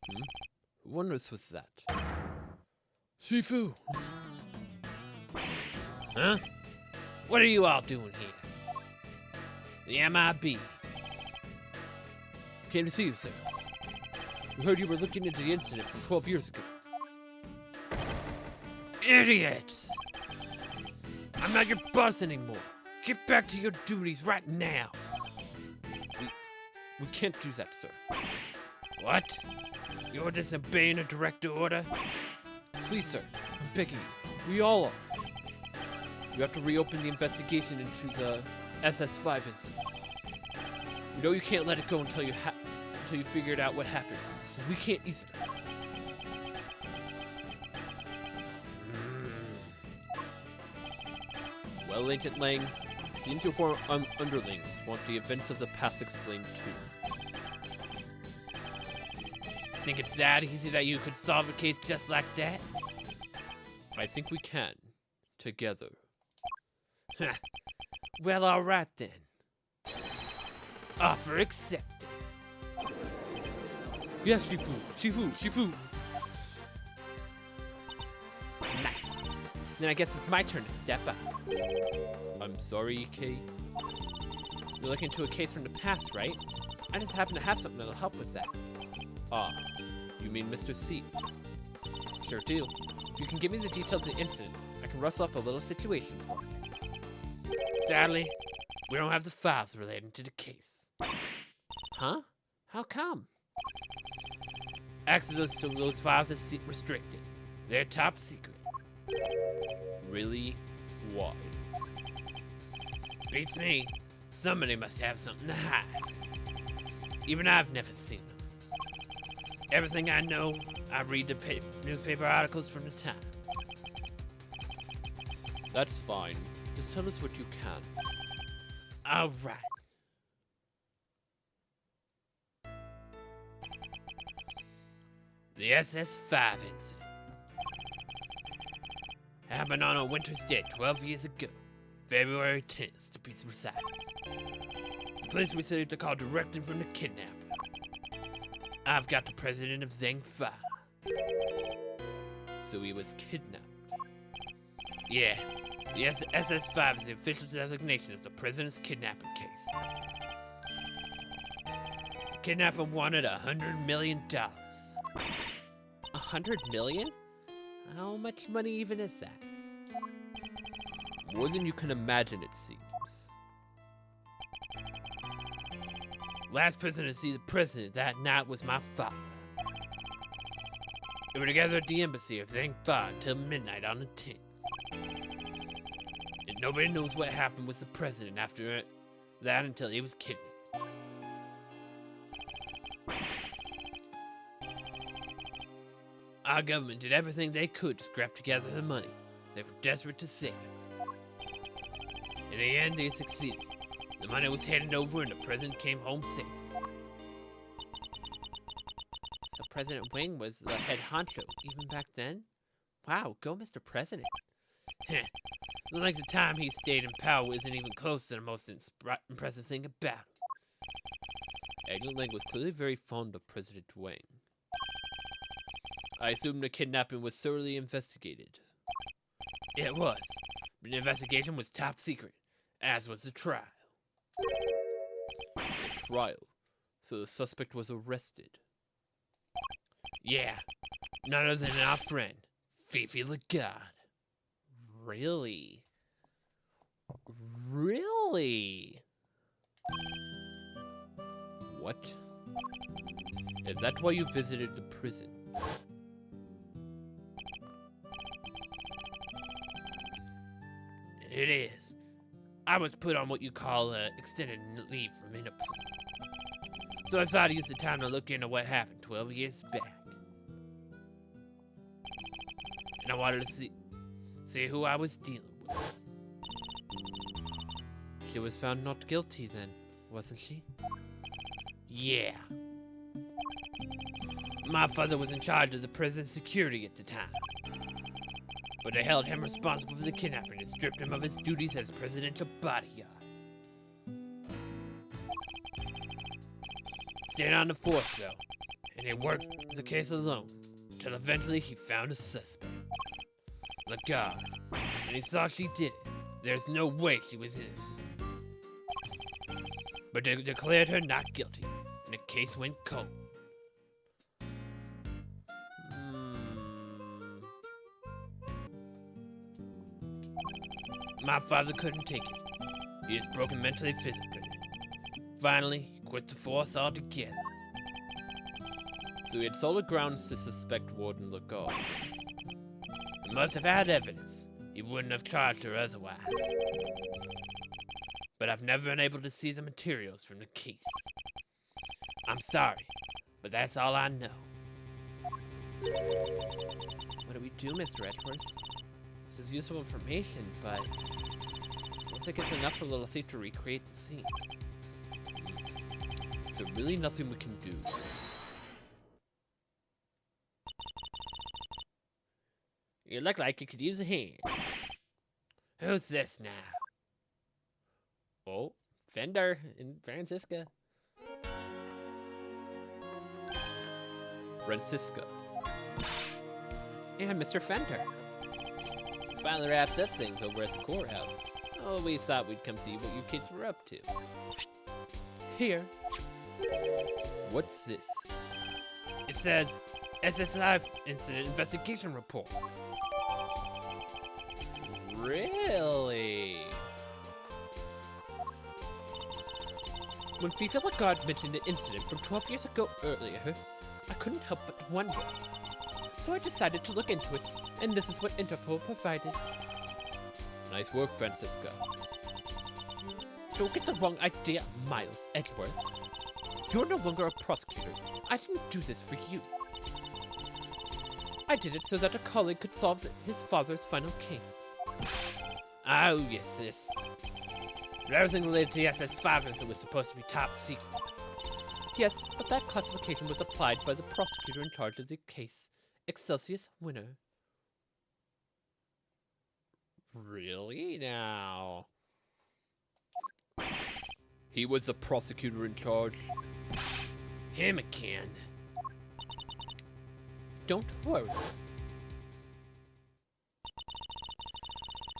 Who wonders was that? Shifu! Huh? What are you all doing here? The MIB. Came to see you, sir. We heard you were looking into the incident from 12 years ago. Idiots! I'm not your boss anymore. Get back to your duties right now. We can't do that, sir. What? You're disobeying a direct order? Please, sir, I'm begging you. We all are. You have to reopen the investigation into the SS-5 incident. You know you can't let it go until you figured out what happened. We can't either. Well, Agent Lang, it seems your former underlings want the events of the past explained too. Think it's that easy that you could solve a case just like that? I think we can. Together. Well, alright then. Offer accepted. Yes, Shifu. Nice. Then I guess it's my turn to step up. I'm sorry, Kay. You're looking into a case from the past, right? I just happen to have something that'll help with that. Ah, you mean Mr. C? Sure do. If you can give me the details of the incident, I can rustle up a little situation for you. Sadly, we don't have the files relating to the case. Huh? How come? Access to those files is restricted. They're top secret. Really? Why? Beats me. Somebody must have something to hide. Even I've never seen them. Everything I know, I read the newspaper articles from the time. That's fine. Just tell us what you can. All right. The SS-5 incident happened on a winter's day 12 years ago, February 10th to be precise. The police received a call directly from the kidnapper. I've got the president of Zhang 5. So he was kidnapped. Yeah, the SS-5 is the official designation of the president's kidnapping case. The kidnapper wanted $100 million. 100 million? How much money even is that? More than you can imagine, it seems. Last person to see the president that night was my father. We were together at the embassy of Zhang 5 till midnight on the 10th. And nobody knows what happened with the president after that until he was kidnapped. Our government did everything they could to scrap together the money. They were desperate to save it. In the end, they succeeded. The money was handed over and the president came home safe. So President Wang was the head honcho even back then? Wow, go Mr. President. The length of time he stayed in power isn't even close to the most impressive thing about him. Agent Lang was clearly very fond of President Wang. I assume the kidnapping was thoroughly investigated. It was, but the investigation was top secret, as was the trial. The trial? So the suspect was arrested? Yeah, none other than our friend, Fifi the God. Really? Really? What? Is that why you visited the prison? It is. I was put on what you call extended leave from Interpol. So I thought I'd use the time to look into what happened 12 years back. And I wanted to see who I was dealing with. She was found not guilty then, wasn't she? Yeah. My father was in charge of the prison's security at the time. But they held him responsible for the kidnapping and stripped him of his duties as presidential bodyguard. Stayed on the force, though, and he worked the case alone, until eventually he found a suspect. Lagarde. And he saw she did it. There's no way she was innocent. But they declared her not guilty, and the case went cold. My father couldn't take it. He is broken mentally and physically. Finally, he quit the force altogether. So he had solid grounds to suspect Warden Lagarde. He must have had evidence. He wouldn't have charged her otherwise. But I've never been able to see the materials from the case. I'm sorry, but that's all I know. What do we do, Mr. Edgeworth? This is useful information, but I don't think it's enough for Little Thief to recreate the scene. Is there really nothing we can do? You look like you could use a hand. Who's this now? Oh, Fender and Francisca. Francisca. And Mr. Fender. Finally wrapped up things over at the courthouse. Oh, we thought we'd come see what you kids were up to. Here. What's this? It says SS-5 incident investigation report. Really? When FIFA Lagarde mentioned an incident from 12 years ago earlier, I couldn't help but wonder. So I decided to look into it, and this is what Interpol provided. Nice work, Francisca. Don't get the wrong idea, Miles Edgeworth. You're no longer a prosecutor. I didn't do this for you. I did it so that a colleague could solve his father's final case. Oh, yes, sis. But everything related to the SS-5 incident was supposed to be top secret. Yes, but that classification was applied by the prosecutor in charge of the case, Excelsius Winner. Really now? He was the prosecutor in charge. Him again. Don't worry.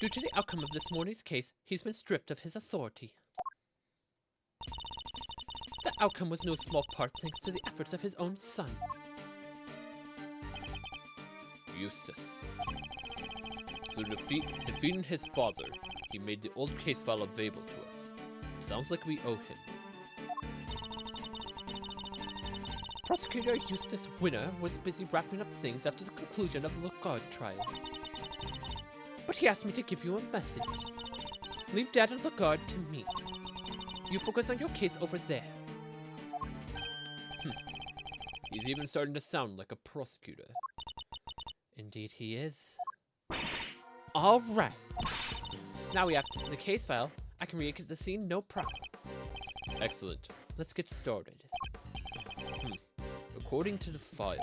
Due to the outcome of this morning's case, he's been stripped of his authority. The outcome was no small part thanks to the efforts of his own son, Eustace. So defeating his father, he made the old case file available to us. Sounds like we owe him. Prosecutor Eustace Winner was busy wrapping up things after the conclusion of the Lagarde trial. But he asked me to give you a message. Leave Dad and Lagarde to me. You focus on your case over there. He's even starting to sound like a prosecutor. Indeed he is. Alright. Now we have the case file. I can recreate the scene, no problem. Excellent. Let's get started. According to the file,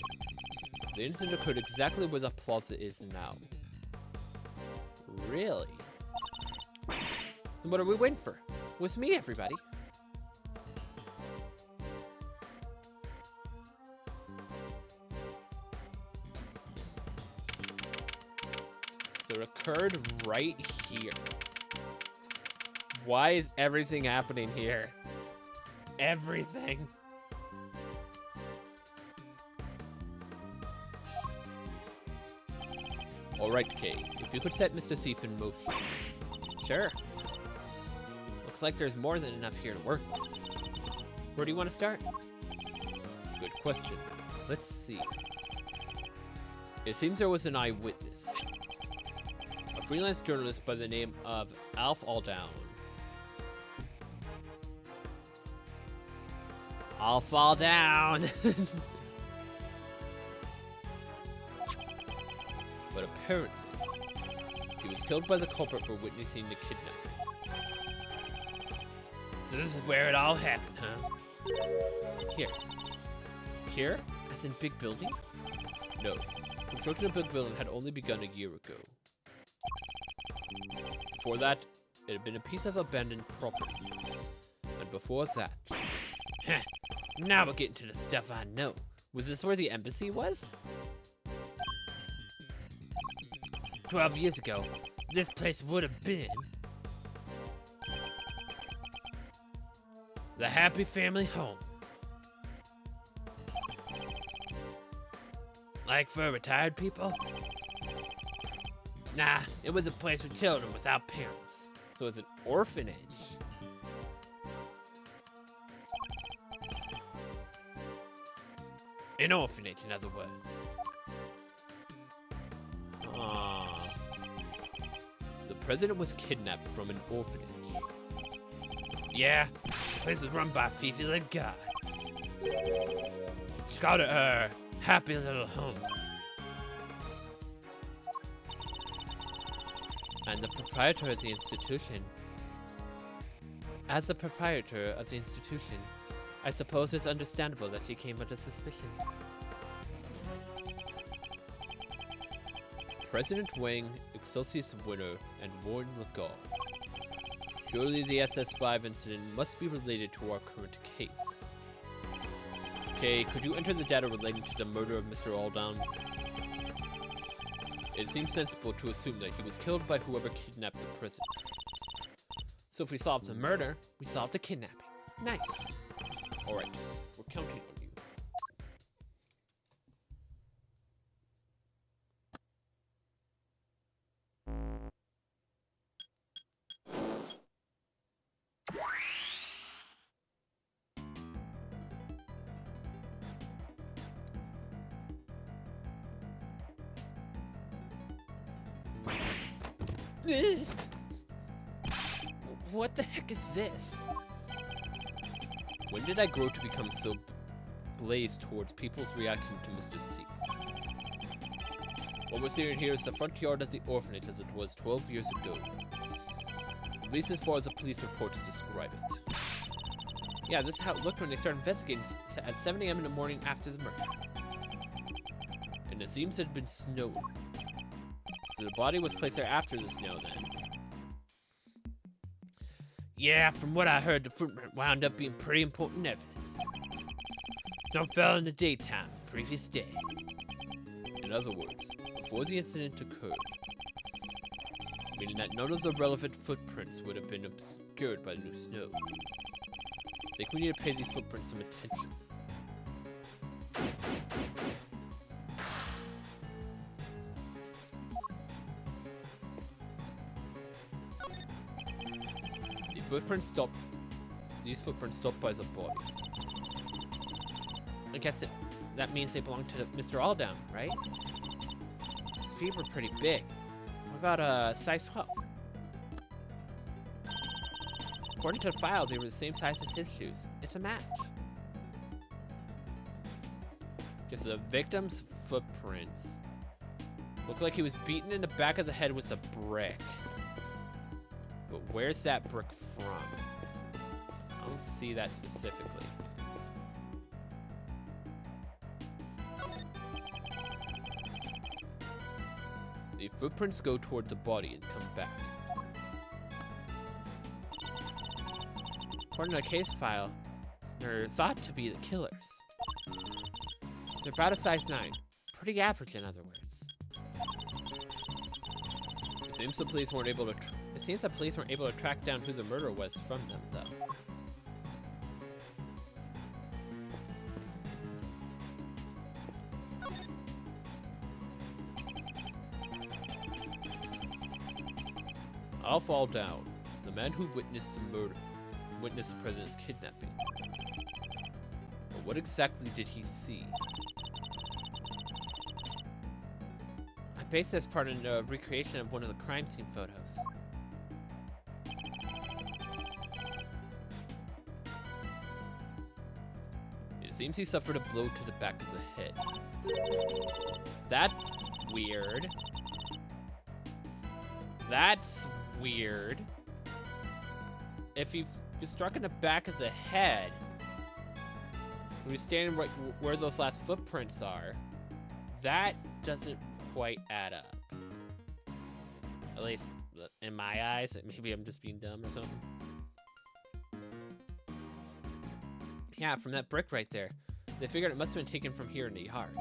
the incident occurred exactly where the plaza is now. Really? Then what are we waiting for? With me, everybody. So it occurred right here. Why is everything happening here? Everything. Alright, Kay. If you could set Mr. Thief in motion. Sure. Looks like there's more than enough here to work with. Where do you want to start? Good question. Let's see. It seems there was an eyewitness. A freelance journalist by the name of Alf Alldown. I'll fall down. But apparently, he was killed by the culprit for witnessing the kidnapping. So this is where it all happened, huh? Here. Here? As in big building? No. Construction of big building had only begun a year ago. Before that, it had been a piece of abandoned property. And before that... Now we're getting to the stuff I know. Was this where the embassy was? 12 years ago, this place would have been the happy family home. Like for retired people? Nah, it was a place for children without parents. So it's an orphanage. An orphanage, in other words. The president was kidnapped from an orphanage. Yeah, the place was run by a Fifi little guy. She called it her happy little home. And the proprietor of the institution. As the proprietor of the institution, I suppose it's understandable that she came under suspicion. President Wang, Excelsius winner, and Warren Lagarde. Surely the SS-5 incident must be related to our current case. Okay, could you enter the data relating to the murder of Mr. Aldown? It seems sensible to assume that he was killed by whoever kidnapped the president. So if we solved the murder, we solved the kidnapping. Nice. Alright, we're counting on you. What the heck is this? When did I grow to become so blazed towards people's reaction to Mr. C? What we're seeing here is the front yard of the orphanage as it was 12 years ago. At least as far as the police reports describe it. Yeah, this is how it looked when they started investigating at 7 a.m. in the morning after the murder. And it seems it had been snowing. So the body was placed there after the snow then. Yeah, from what I heard, the footprint wound up being pretty important evidence. Snow fell in the daytime, the previous day. In other words, before the incident occurred, meaning that none of the relevant footprints would have been obscured by the new snow. I think we need to pay these footprints some attention. These footprints stopped by the body. I guess that means they belong to Mr. Aldown, right? His feet were pretty big. What about a size 12? According to the file, they were the same size as his shoes. It's a match. Guess the victim's footprints. Looks like he was beaten in the back of the head with a brick. But where's that brick from? I don't see that specifically. The footprints go toward the body and come back. According to the case file, they're thought to be the killers. They're about a size 9. Pretty average, in other words. It seems the police weren't able to track down who the murderer was from them, though. I'll fall down. The man who witnessed the murder, witnessed the president's kidnapping. But what exactly did he see? I based this part on a recreation of one of the crime scene photos. It seems he suffered a blow to the back of the head. That's weird. That's weird. If he was struck in the back of the head, he was standing right where those last footprints are, that doesn't quite add up. At least in my eyes. Maybe I'm just being dumb or something. Yeah, from that brick right there. They figured it must have been taken from here in the yard.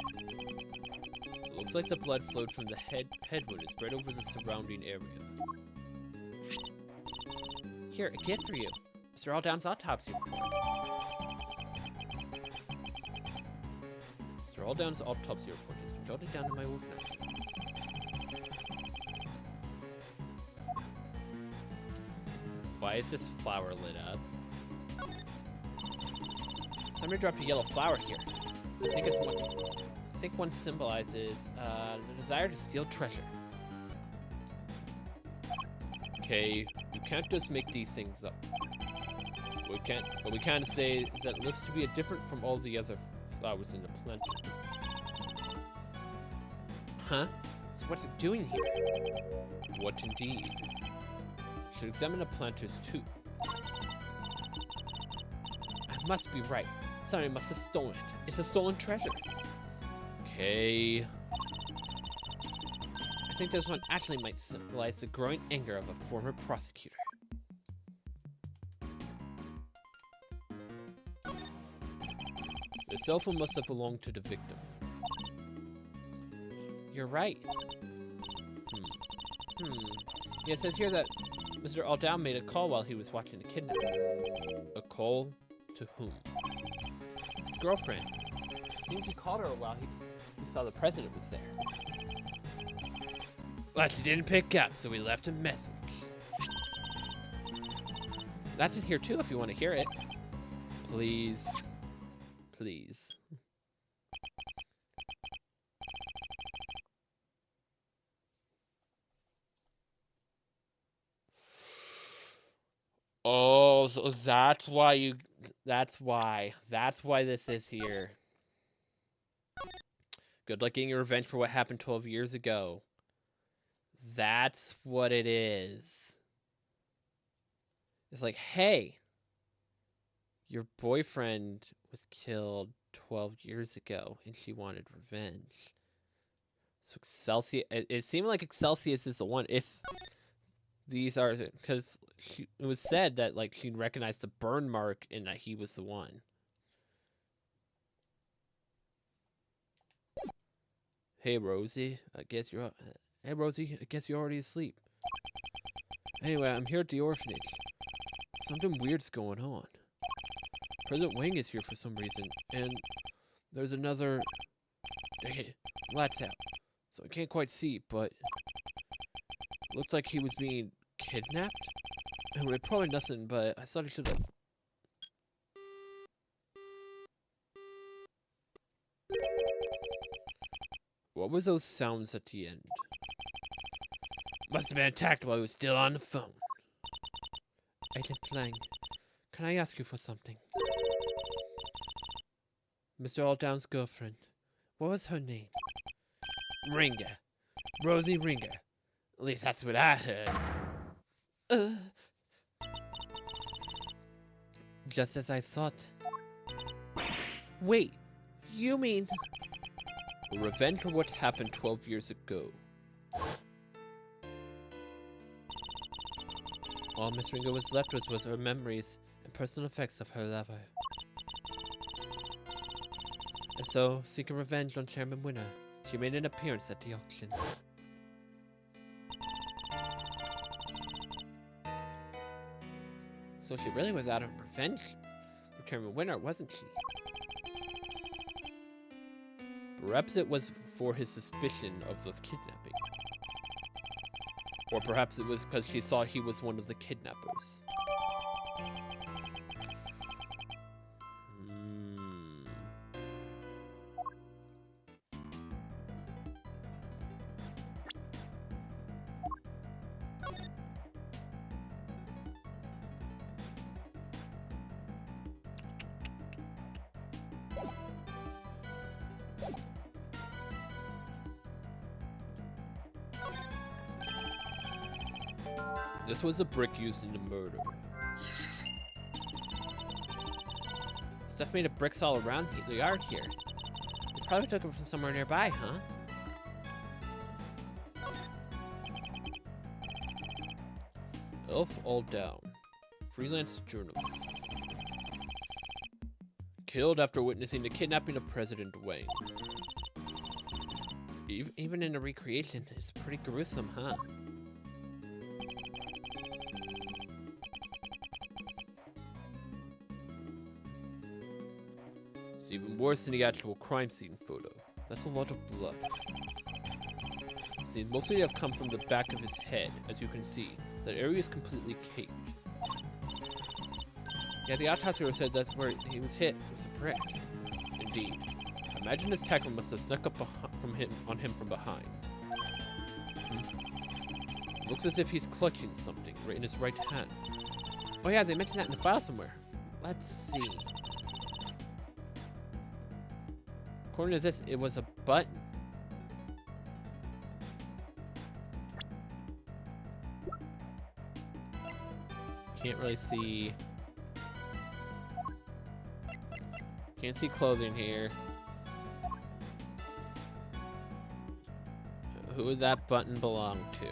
It looks like the blood flowed from the head wound and spread over the surrounding area. Here, a gift for you. Mr. Aldown's autopsy report. Mr. Aldown's autopsy report has been jotted down in my organizer. Why is this flower lit up? Somebody dropped a yellow flower here. I think one symbolizes the desire to steal treasure. Okay, you can't just make these things up. What we can say is that it looks to be different from all the other flowers in the plant. Huh? So what's it doing here? What indeed? Should examine the planters too. I must be right. Somebody must have stolen it. It's a stolen treasure. Okay. I think this one actually might symbolize the growing anger of a former prosecutor. The cell phone must have belonged to the victim. You're right. Yeah, it says here that Mr. Aldown made a call while he was watching the kidnapping. A call to whom? His girlfriend. Seems he called her while he saw the president was there. But he didn't pick up, so we left a message. That's it here too if you want to hear it. Please. Please. Oh, so that's why this is here. Good luck getting your revenge for what happened 12 years ago. That's what it is. It's like, hey, your boyfriend was killed 12 years ago and she wanted revenge. So Excelsior, it seemed like Excelsius is the one. If these are, because it was said that like she recognized the burn mark and that he was the one. Hey Rosie, I guess you're up. Hey Rosie, I guess you're already asleep. Anyway, I'm here at the orphanage. Something weird's going on. President Wang is here for some reason, and there's another. Dang it, lights out, so I can't quite see, but looks like he was being kidnapped. Anyway, probably nothing, but I thought I should. What was those sounds at the end? Must have been attacked while he was still on the phone. Agent Lang, can I ask you for something? Mr. Aldown's girlfriend. What was her name? Ringer. Rosie Ringer. At least that's what I heard. Just as I thought. Wait, you mean... Revenge for what happened 12 years ago. All Miss Ringer was left with was her memories and personal effects of her lover. And so, seeking revenge on Chairman Winner, she made an appearance at the auction. So she really was out of revenge for Chairman Winner, wasn't she? Perhaps it was for his suspicion of the kidnapping. Or perhaps it was because she saw he was one of the kidnappers. This was the brick used in the murder. Stuff made of bricks all around the yard here. They probably took them from somewhere nearby, huh? Elf All Down, freelance journalist. killed after witnessing the kidnapping of President Wayne. Even in a recreation, it's pretty gruesome, huh? It's even worse than the actual crime scene photo. That's a lot of blood. See, mostly have come from the back of his head, as you can see. That area is completely caked. Yeah, the autopsy said that's where he was hit, was a brick. Indeed. Imagine his tackler must have snuck up on him from behind. Looks as if he's clutching something right in his right hand. Oh yeah, they mentioned that in the file somewhere. Let's see. According to this, it was a button. Can't really see. Can't see clothing here. Who would that button belong to?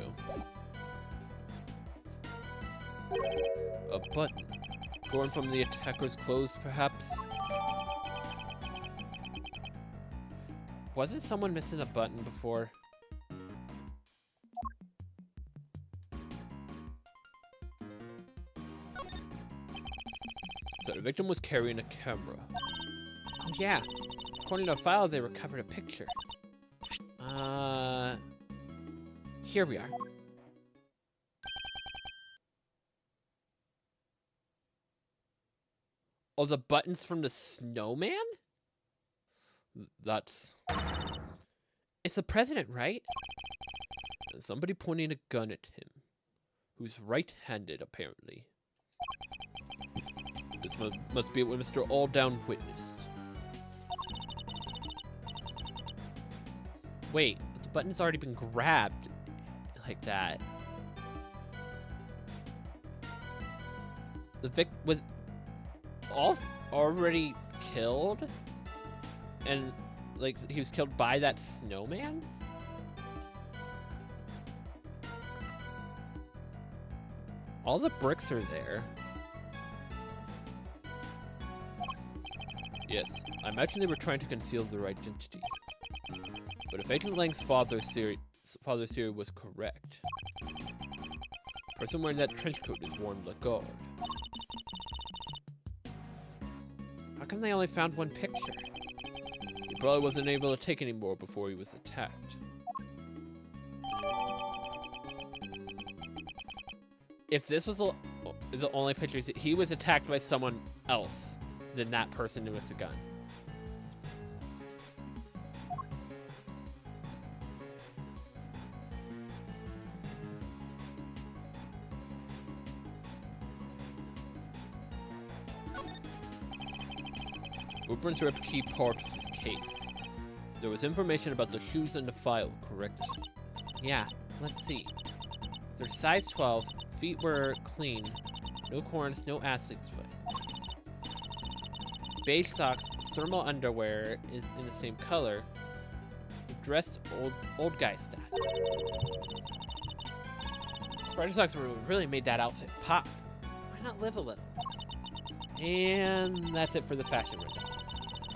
A button. Torn from the attacker's clothes, perhaps? Wasn't someone missing a button before? So the victim was carrying a camera. Oh yeah. According to a file, they recovered a picture. Here we are. Oh, the buttons from the snowman? That's... It's the president, right? And somebody pointing a gun at him. Who's right-handed, apparently. This must be what Mr. Alldown witnessed. Wait, but the button's already been grabbed like that. The victim was already killed? And, like, he was killed by that snowman? All the bricks are there. Yes, I imagine they were trying to conceal their identity. But if Agent Lang's father's theory was correct, the person wearing that trench coat is Warren Lagarde. How come they only found one picture? He probably wasn't able to take any more before he was attacked. If this was the only picture, he was attacked by someone else than that person with the gun. Footprints are a key part of this case. There was information about the shoes in the file, correct? Yeah, let's see. They're size 12, feet were clean, no corns, no acids foot. Beige socks, thermal underwear is in the same color. Dressed old guy style. Spider socks really made that outfit pop. Why not live a little? And that's it for the fashion rundown.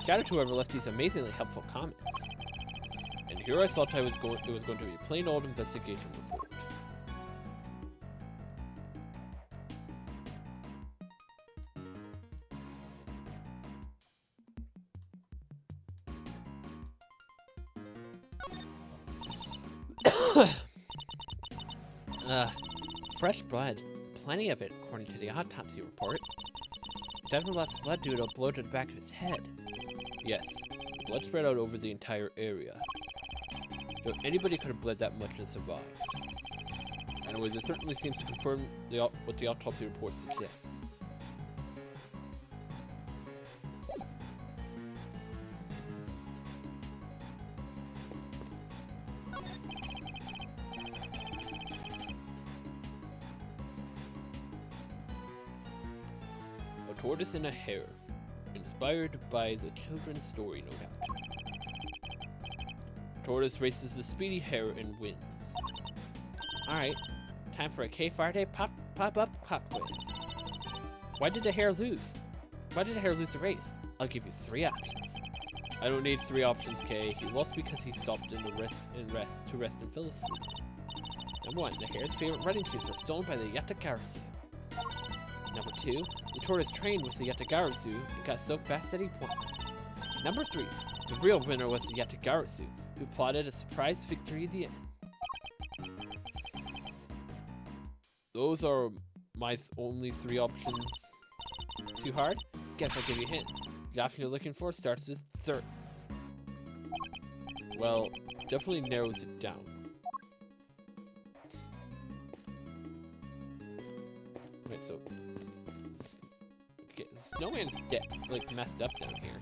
Shout out to whoever left these amazingly helpful comments. And here I thought it was going to be a plain old investigation report. Fresh blood. Plenty of it, according to the autopsy report. Devin lost blood due to a blow to the back of his head. Yes, blood spread out over the entire area. So anybody could have bled that much and survived. Anyways, it certainly seems to confirm what the autopsy report suggests. A tortoise and a hare. Inspired by the children's story, no doubt. Tortoise races the speedy hare and wins. Alright, time for a K-Fire Day pop-up pop quiz. Why did the hare lose? Why did the hare lose the race? I'll give you 3 options. I don't need 3 options, Kay. He lost because he stopped to rest and fell asleep. Number 1, the hare's favorite running shoes were stolen by the Yatagarasu. Number 2, the tortoise trained with the Yatagarasu and got so fast that he won. Number 3, the real winner was the Yatagarasu, who plotted a surprise victory at the end. Those are my only 3 options. Too hard? Guess I'll give you a hint. The option you're looking for starts with third. Well, definitely narrows it down. Wait, so okay, the snowman's like messed up down here.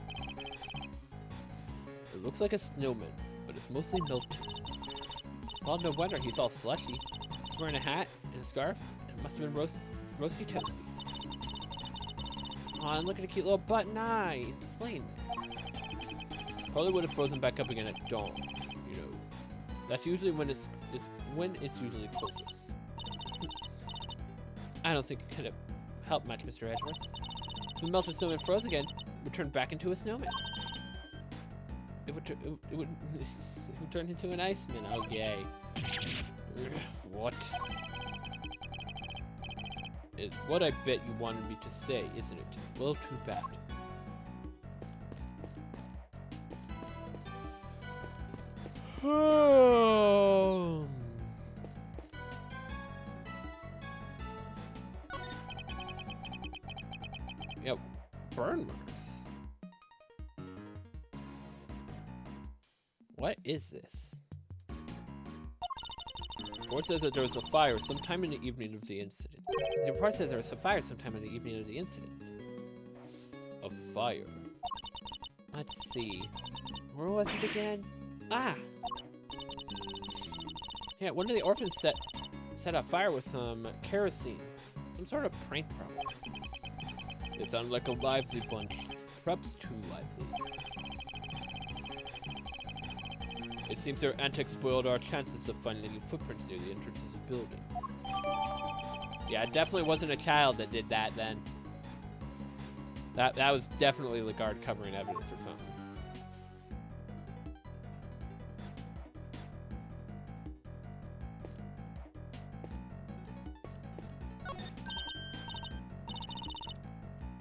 It looks like a snowman, but it's mostly melted. Well, no wonder he's all slushy. He's wearing a hat and a scarf, and it must have been roasty toasty. Oh, and look at a cute little button eye. It's laying there. Probably would have frozen back up again at dawn. You know, that's usually when it's usually coldest. I don't think it could have helped much, Mr. Edgeworth. If the melted snowman froze again, it would turn back into a snowman. It would turn into an iceman. Oh, yay. What? Is what I bet you wanted me to say, isn't it? Well, too bad. Yep, burn marks. What is this? The report says that there was a fire sometime in the evening of the incident. The report says there was a fire sometime in the evening of the incident. A fire. Let's see. Where was it again? Ah! Yeah, one of the orphans set a fire with some kerosene. Some sort of prank problem. It sounded like a lively bunch. Perhaps too lively. It seems their antics spoiled our chances of finding any footprints near the entrance of the building. Yeah, it definitely wasn't a child that did that then. That was definitely the guard covering evidence or something.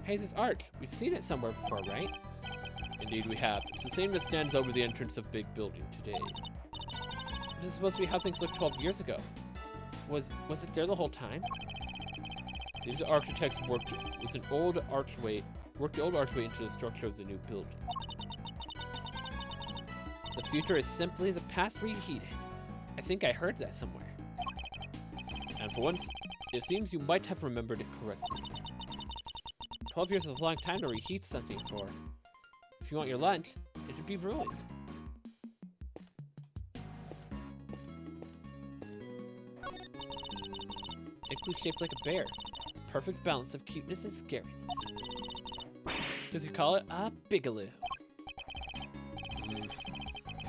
Hey, this art. We've seen it somewhere before, right? Indeed we have. It's the same that stands over the entrance of Big Building today. This is supposed to be how things looked 12 years ago. Was it there the whole time? These architects worked the old archway into the structure of the new building. The future is simply the past reheated. I think I heard that somewhere. And for once, it seems you might have remembered it correctly. 12 years is a long time to reheat something for. If you want your lunch, it would be ruined. Igloo shaped like a bear. Perfect balance of cuteness and scariness. Does you call it a bigaloo?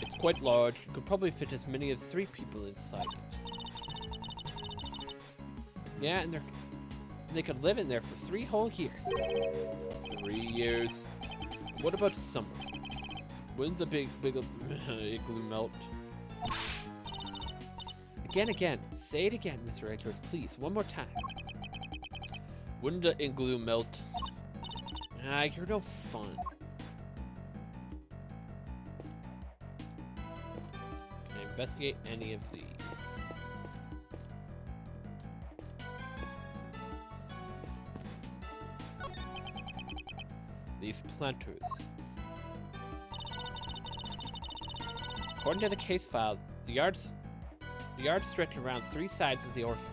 It's quite large. You could probably fit as many as 3 people inside it. Yeah, and they could live in there for 3 whole years. 3 years. What about summer? When's the big igloo melt? Again. Say it again, Mr. Edgeworth, please. One more time. Wouldn't the igloo melt? Ah, you're no fun. Can I investigate any of these? These planters. According to the case file, the yard stretched around 3 sides of the orphanage.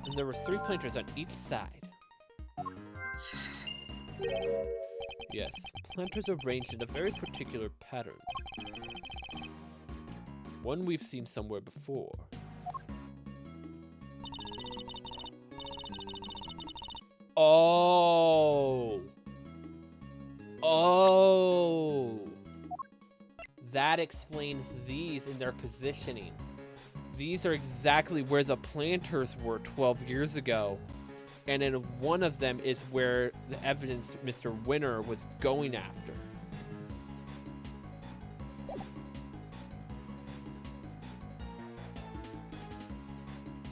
And there were 3 planters on each side. Yes, planters arranged in a very particular pattern. One we've seen somewhere before. Oh. That explains these in their positioning. These are exactly where the planters were 12 years ago. And then one of them is where the evidence Mr. Winner was going after.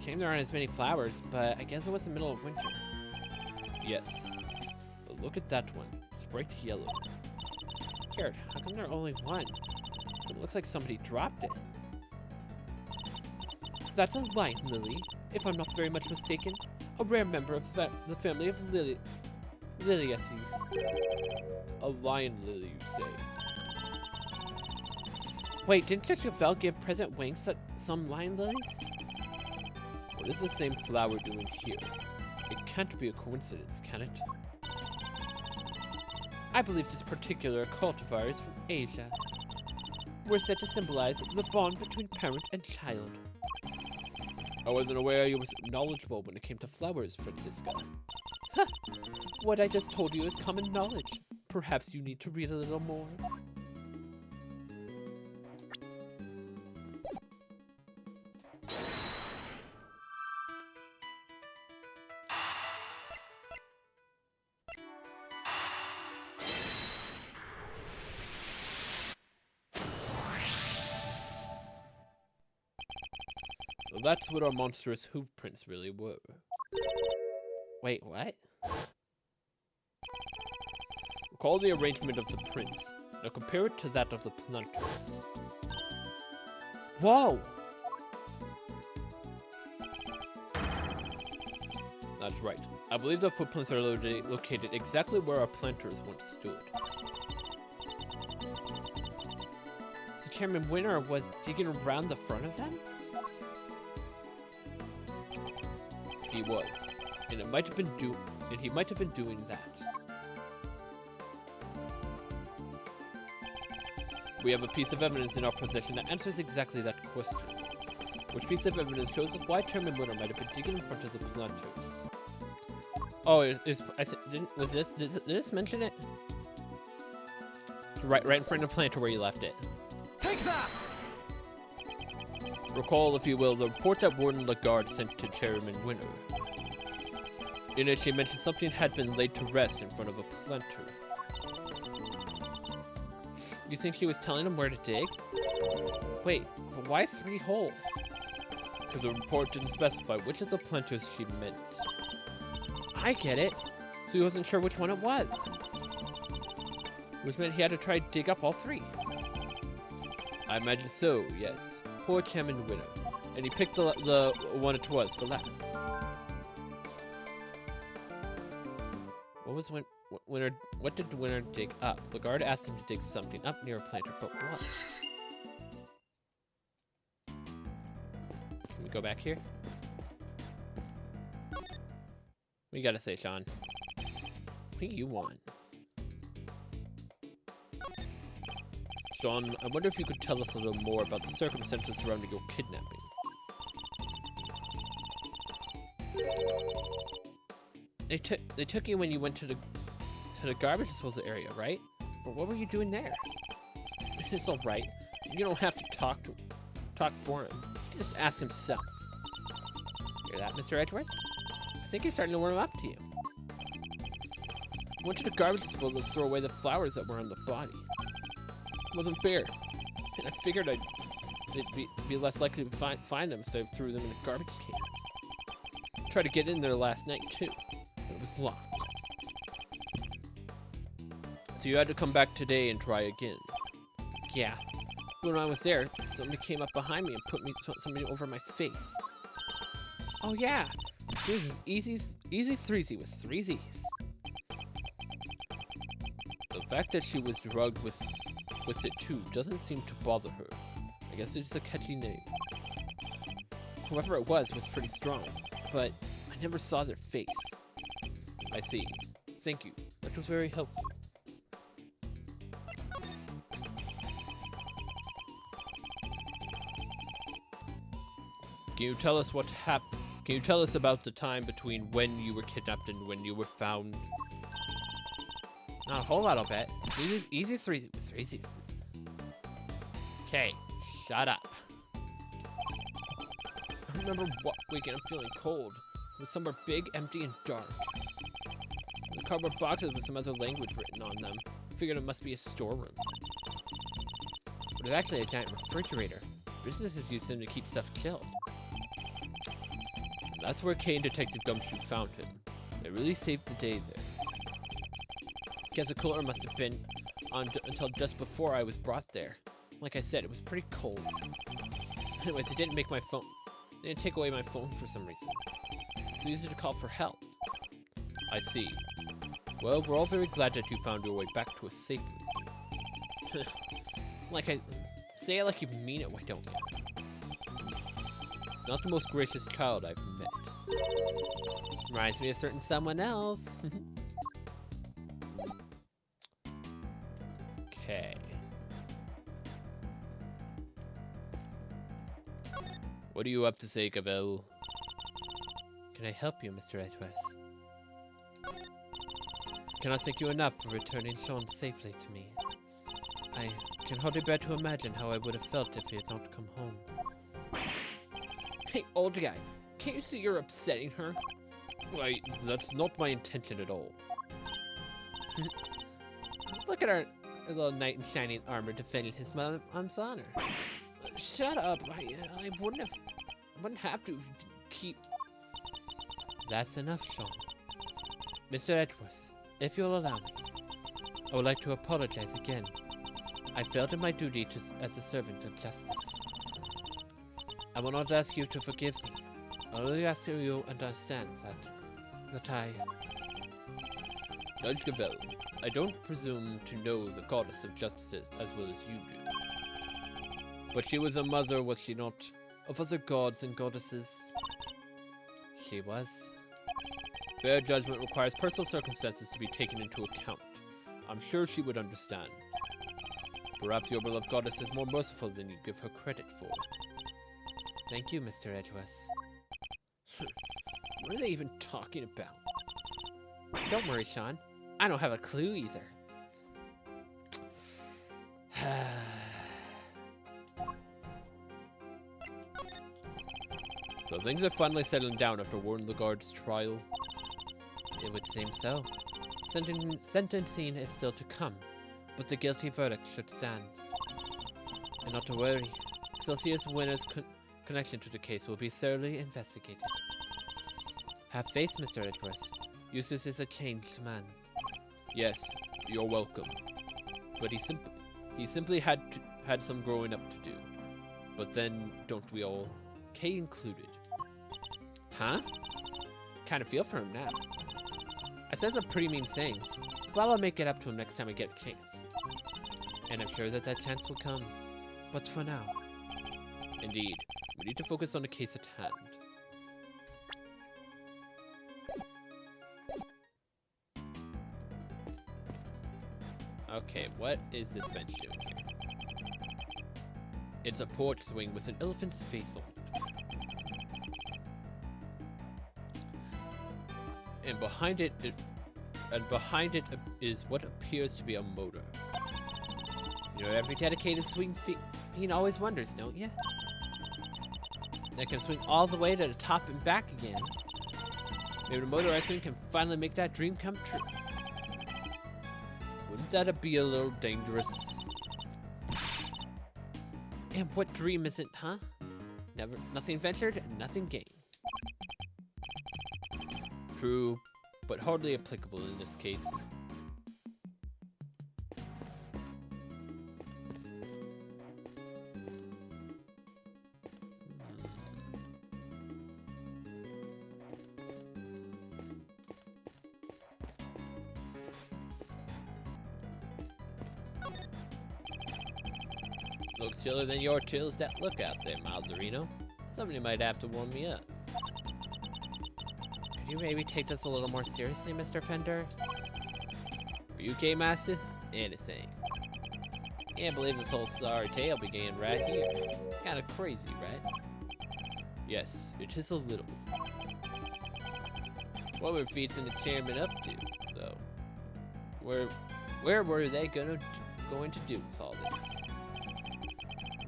Shame there aren't as many flowers, but I guess it was the middle of winter. Yes. But look at that one. It's bright yellow. Weird, how come there's only one? It looks like somebody dropped it. That's a lion lily, if I'm not very much mistaken. A rare member of the family of Liliaceae. A lion lily, you say? Wait, didn't Chevelle give President Wang some lion lilies? What is the same flower doing here? It can't be a coincidence, can it? I believe this particular cultivar is from Asia. We're said to symbolize the bond between parent and child. I wasn't aware you were so knowledgeable when it came to flowers, Francisca. Ha! What I just told you is common knowledge. Perhaps you need to read a little more. So that's what our monstrous hoof prints really were. Wait, what? Recall the arrangement of the prints. Now compare it to that of the planters. Whoa! That's right. I believe the footprints are located exactly where our planters once stood. So Chairman Winner was digging around the front of them? He was, and he might have been doing that. We have a piece of evidence in our possession that answers exactly that question. Which piece of evidence shows why Chairman Winner might have been digging in front of the planters? Oh, did this mention it? Right in front of the planter where you left it. Take that! Recall, if you will, the report that Warden Lagarde sent to Chairman Winner. In it, she mentioned something had been laid to rest in front of a planter. You think she was telling him where to dig? Wait, but why 3 holes? Because the report didn't specify which of the planters she meant. I get it. So he wasn't sure which one it was. Which meant he had to try to dig up all 3. I imagine so, yes. Poor Chairman Winner. And he picked the one it was for last. What did Winner dig up? Lagarde asked him to dig something up near a planter, but what? Can we go back here? What you gotta say, Sean? What do you want? Sean, I wonder if you could tell us a little more about the circumstances surrounding your kidnapping. They took you when you went to the garbage disposal area, right? But what were you doing there? It's all right. You don't have to talk for him. You can just ask himself. Hear that, Mr. Edgeworth? I think he's starting to warm up to you. I went to the garbage disposal to throw away the flowers that were on the body. It wasn't fair, and I figured it'd be less likely to find them if I threw them in a garbage can. Tried to get in there last night too, but it was locked. So you had to come back today and try again. Yeah. When I was there, somebody came up behind me and put something over my face. Oh yeah, she was easy 3Z with 3 Z's. The fact that she was drugged with it too doesn't seem to bother her. I guess it's a catchy name. Whoever it was pretty strong, but I never saw their face. I see. Thank you. That was very helpful. Can you tell us what happened? Can you tell us about the time between when you were kidnapped and when you were found? Not a whole lot, I'll bet. It's easy 3 Z's. Okay, shut up. I remember waking up feeling cold. was somewhere big, empty, and dark. The cardboard boxes with some other language written on them. I figured it must be a storeroom. But it was actually a giant refrigerator. Businesses use them to keep stuff chilled. And that's where Kane Detective Gumshoe found him. They really saved the day there. Guess the cooler must have been on until just before I was brought there. Like I said, it was pretty cold. Anyways, it didn't make my phone. They didn't take away my phone for some reason. So I used it to call for help. I see. Well, we're all very glad that you found your way back to us safely. Like I say it like you mean it, why don't you? It's not the most gracious child I've met. Reminds me of certain someone else. Okay. What do you have to say, Gavel? Can I help you, Mr. Edgeworth? Cannot thank you enough for returning Sean safely to me. I can hardly bear to imagine how I would have felt if he had not come home. Hey, old guy, can't you see you're upsetting her? Why, that's not my intention at all. Look at our little knight in shining armor defending his mom's honor. Shut up! I wouldn't have to keep. That's enough, Sean. Mr. Edgeworth, if you'll allow me, I would like to apologize again. I failed in my duty as a servant of justice. I will not ask you to forgive me. I'll only ask you to understand that I... Judge Gavel, I don't presume to know the goddess of justice as well as you do. But she was a mother, was she not, of other gods and goddesses? She was. Fair judgment requires personal circumstances to be taken into account. I'm sure she would understand. Perhaps your beloved goddess is more merciful than you give her credit for. Thank you, Mr. Edgeworth. What are they even talking about? Don't worry, Sean. I don't have a clue either. So things are finally settling down after Warren Lagarde's trial? It would seem so. Sentencing is still to come, but the guilty verdict should stand. And not to worry, Excelsior's winner's connection to the case will be thoroughly investigated. Have faith, Mr. Edgeworth. Eustace is a changed man. Yes, you're welcome. But he simply had some growing up to do. But then, don't we all? Kay included. Huh? Kinda feel for him now. I said some pretty mean things, but I'll make it up to him next time I get a chance. And I'm sure that chance will come. But for now. Indeed, we need to focus on the case at hand. Okay, what is this bench doing here? It's a porch swing with an elephant's face on it. And behind it is what appears to be a motor. You know, every dedicated swing fiend always wonders, don't you? That can swing all the way to the top and back again. Maybe the motorized swing can finally make that dream come true. Wouldn't that be a little dangerous? And what dream is it, huh? Nothing ventured, nothing gained. True, but hardly applicable in this case. Looks chiller than your chills that look out there, Malzerino. Somebody might have to warm me up. Could you maybe take this a little more seriously, Mr. Fender? Are you Game Master? Anything. Can't believe this whole sorry tale began right here. Kinda crazy, right? Yes, it is a little. What were Feats and the chairman up to, though? Where were they going to do with all this?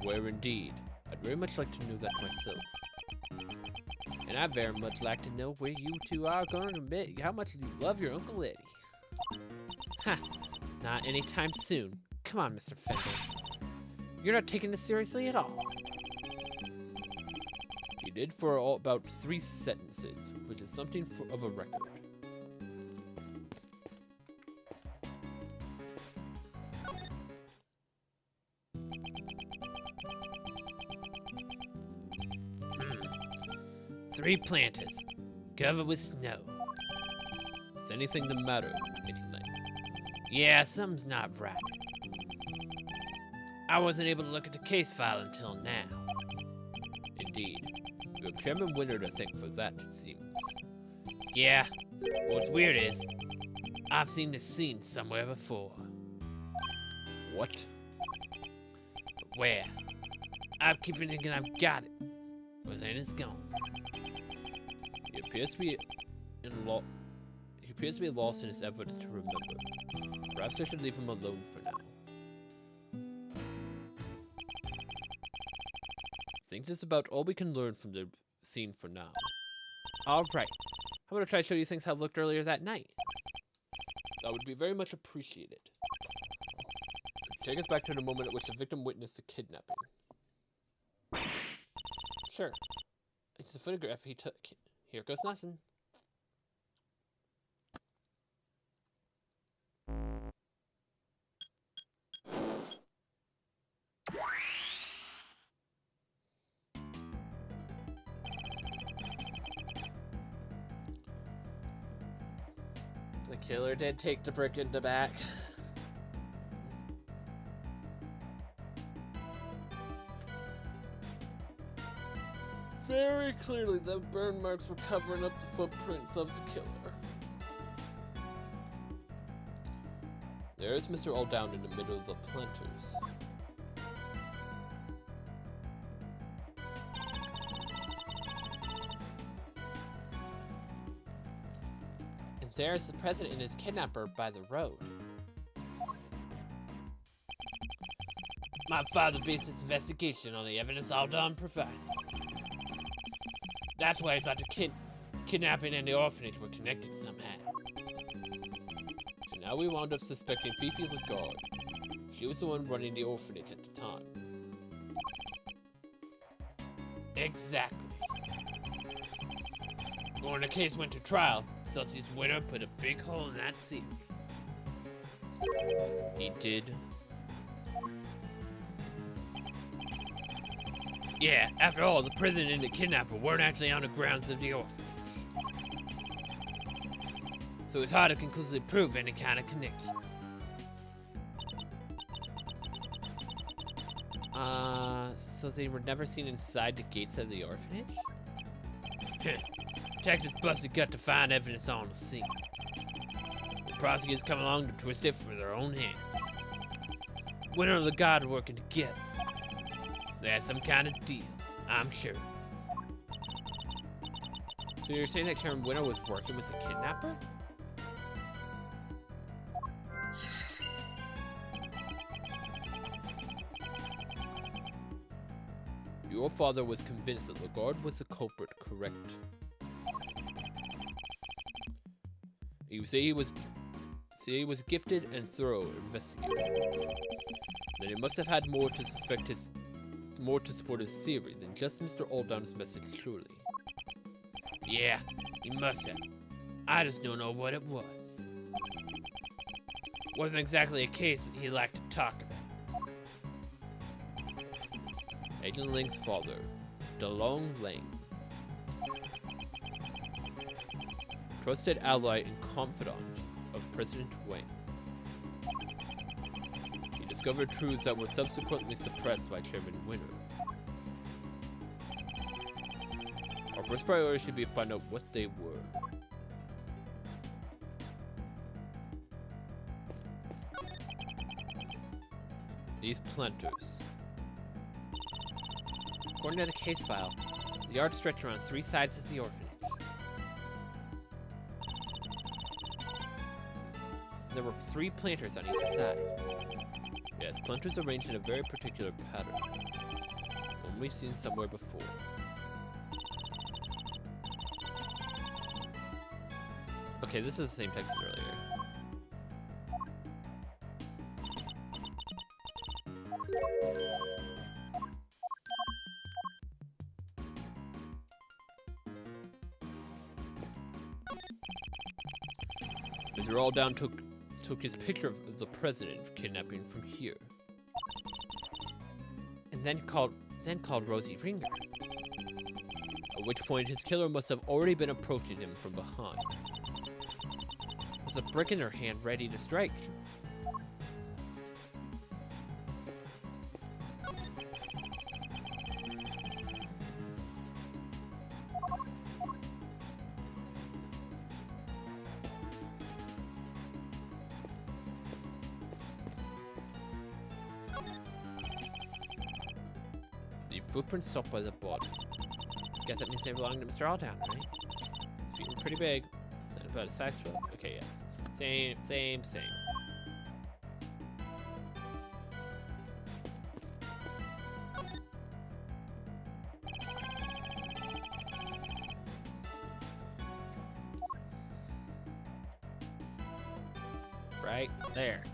Where indeed? I'd very much like to know that myself. And And I very much like to know where you two are going to admit how much you love your Uncle Eddie. Ha! Not anytime soon. Come on, Mr. Fender. You're not taking this seriously at all. You did for about 3 sentences, which is something of a record. Three planters, covered with snow. Is anything the matter, Eddie Lang? Yeah, something's not right. I wasn't able to look at the case file until now. Indeed. You have Chairman Winter to thank for that, it seems. Yeah, what's weird is, I've seen this scene somewhere before. What? Where? I keep thinking I've got it, but then it's gone. He appears to be lost in his efforts to remember. Perhaps I should leave him alone for now. I think that's about all we can learn from the scene for now. Alright, How about I try to show you things how it looked earlier that night? That would be very much appreciated. Take us back to the moment at which the victim witnessed the kidnapping. Sure. It's a photograph he took. Here goes nothing. The killer did take the brick in the back. Very clearly, the burn marks were covering up the footprints of the killer. There's Mr. All Down in the middle of the planters. And there's the president and his kidnapper by the road. my father based his investigation on the evidence All Dawn provided. That's why I thought the kidnapping and the orphanage were connected somehow. And now we wound up suspecting Fifi as a guard. She was the one running the orphanage at the time. Exactly. When the case went to trial, Celsius Winter put a big hole in that theory. He did. Yeah, after all, the prison and the kidnapper weren't actually on the grounds of the orphanage. So it's hard to conclusively prove any kind of connection. So they were never seen inside the gates of the orphanage? Detectives busted gut to find evidence on the scene. The prosecutors come along to twist it for their own hands. Winter and the guard are working together. They had some kind of deal, I'm sure. So you're saying that Chairman Winter was working with the kidnapper? Your father was convinced that Lagarde was the culprit, correct? You say he was gifted and thorough investigator. Then he must have had more to support his theory than just Mr. Aldown's message, surely. Yeah, he must have. I just don't know what it was. Wasn't exactly a case that he liked to talk about. Agent Lang's father, DeLong Lang. Trusted ally and confidant of President Wang. He discovered truths that were subsequently suppressed by Chairman Winter. Our first priority should be to find out what they were. These planters. According to the case file, the yard stretched around 3 sides of the orphanage. There were 3 planters on each side. Yes, planters arranged in a very particular pattern. One we've seen somewhere before. Okay, this is the same text as earlier. Mr. Alldown took his picture of the president kidnapping from here. And then called Rosie Ringer. At which point his killer must have already been approaching him from behind. With a brick in her hand ready to strike. The footprints stopped by the body. Guess that means they belong to Mr. Alldown, right? His feet were pretty big. Is that about a size 12? Okay, yes. Same. Right there.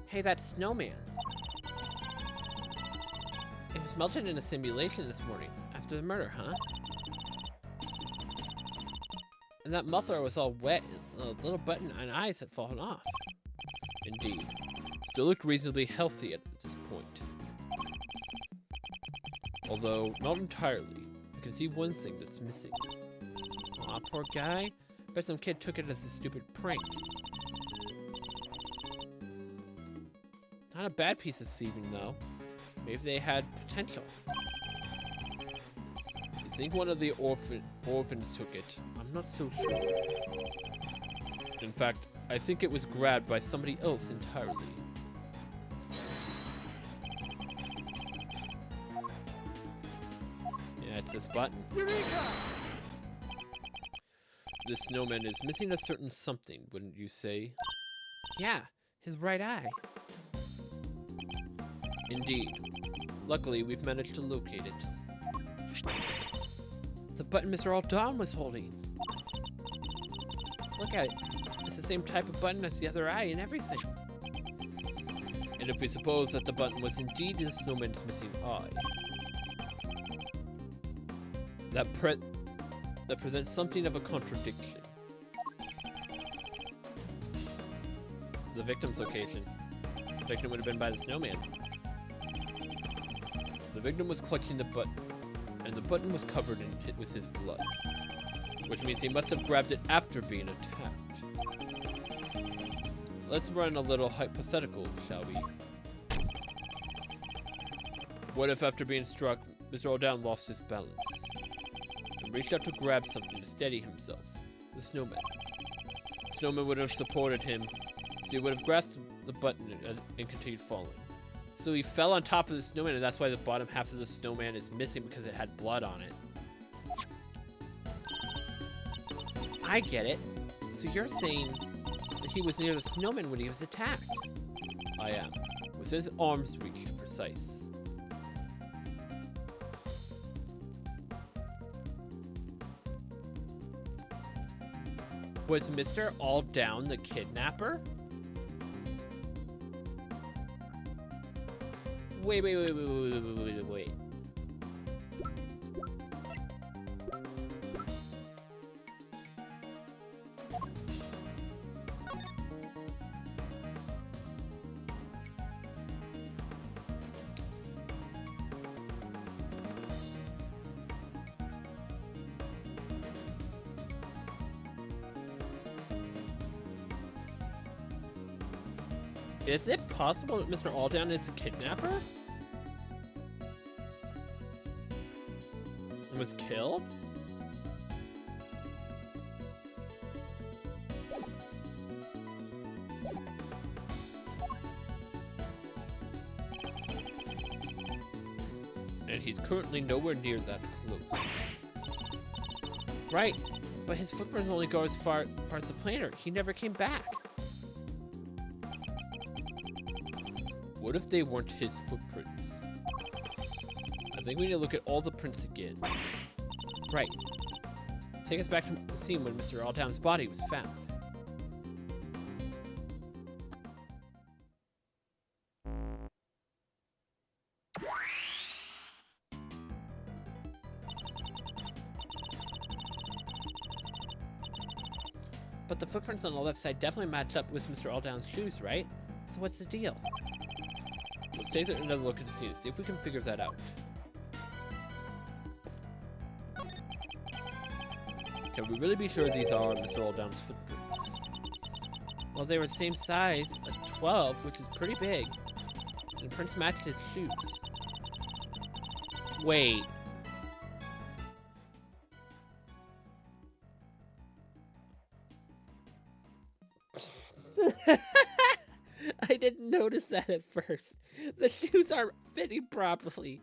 Hey, that snowman. It was melted in a simulation this morning, after the murder, huh? And that muffler was all wet, and those little button and eyes had fallen off. Indeed. Still looked reasonably healthy at this point. Although, not entirely. I can see one thing that's missing. Aw, poor guy. Bet some kid took it as a stupid prank. Not a bad piece of thieving, though. Maybe they had potential. You think one of the orphans took it? I'm not so sure. In fact, I think it was grabbed by somebody else entirely. Yeah, it's this button. Eureka! This snowman is missing a certain something, wouldn't you say? Yeah, his right eye. Indeed. Luckily, we've managed to locate it. It's the button Mr. Alldown was holding. Look at it. It's the same type of button as the other eye and everything. And if we suppose that the button was indeed the snowman's missing eye, that presents something of a contradiction. The victim's location. The victim would have been by the snowman. The victim was clutching the button, and the button was covered with his blood, which means he must have grabbed it after being attacked. Let's run a little hypothetical, shall we? What if after being struck, Mr. Alldown lost his balance, and reached out to grab something to steady himself? The snowman. The snowman would have supported him, so he would have grasped the button and continued falling. So he fell on top of the snowman, and that's why the bottom half of the snowman is missing, because it had blood on it. I get it. So you're saying that he was near the snowman when he was attacked? I am. Within his arm's reach, to be precise. Was Mr. Alldown the kidnapper? Wait. Is it possible that Mr. Alldown is the kidnapper? And was killed? And he's currently nowhere near that close. Right, but his footprints only go as far as the planter. He never came back. What if they weren't his footprints? I think we need to look at all the prints again. Right. take us back to the scene when Mr. Alldown's body was found. But the footprints on the left side definitely match up with Mr. Alldown's shoes, right? So what's the deal? Let's take another look at the scene and see if we can figure that out. Can we really be sure these are Mr. Alldown's footprints? Well, they were the same size, a 12, which is pretty big. And the prints matched his shoes. Wait. I didn't notice that at first. The shoes aren't fitting properly.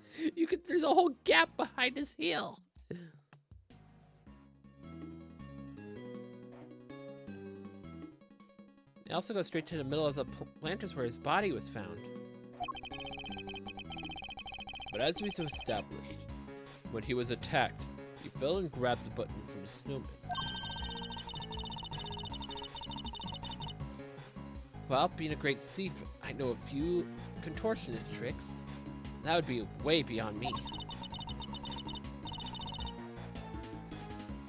There's a whole gap behind his heel. They also go straight to the middle of the planters where his body was found. But as we've established, when he was attacked, he fell and grabbed the button from the snowman. Well, being a great thief, I know a few contortionist tricks. That would be way beyond me.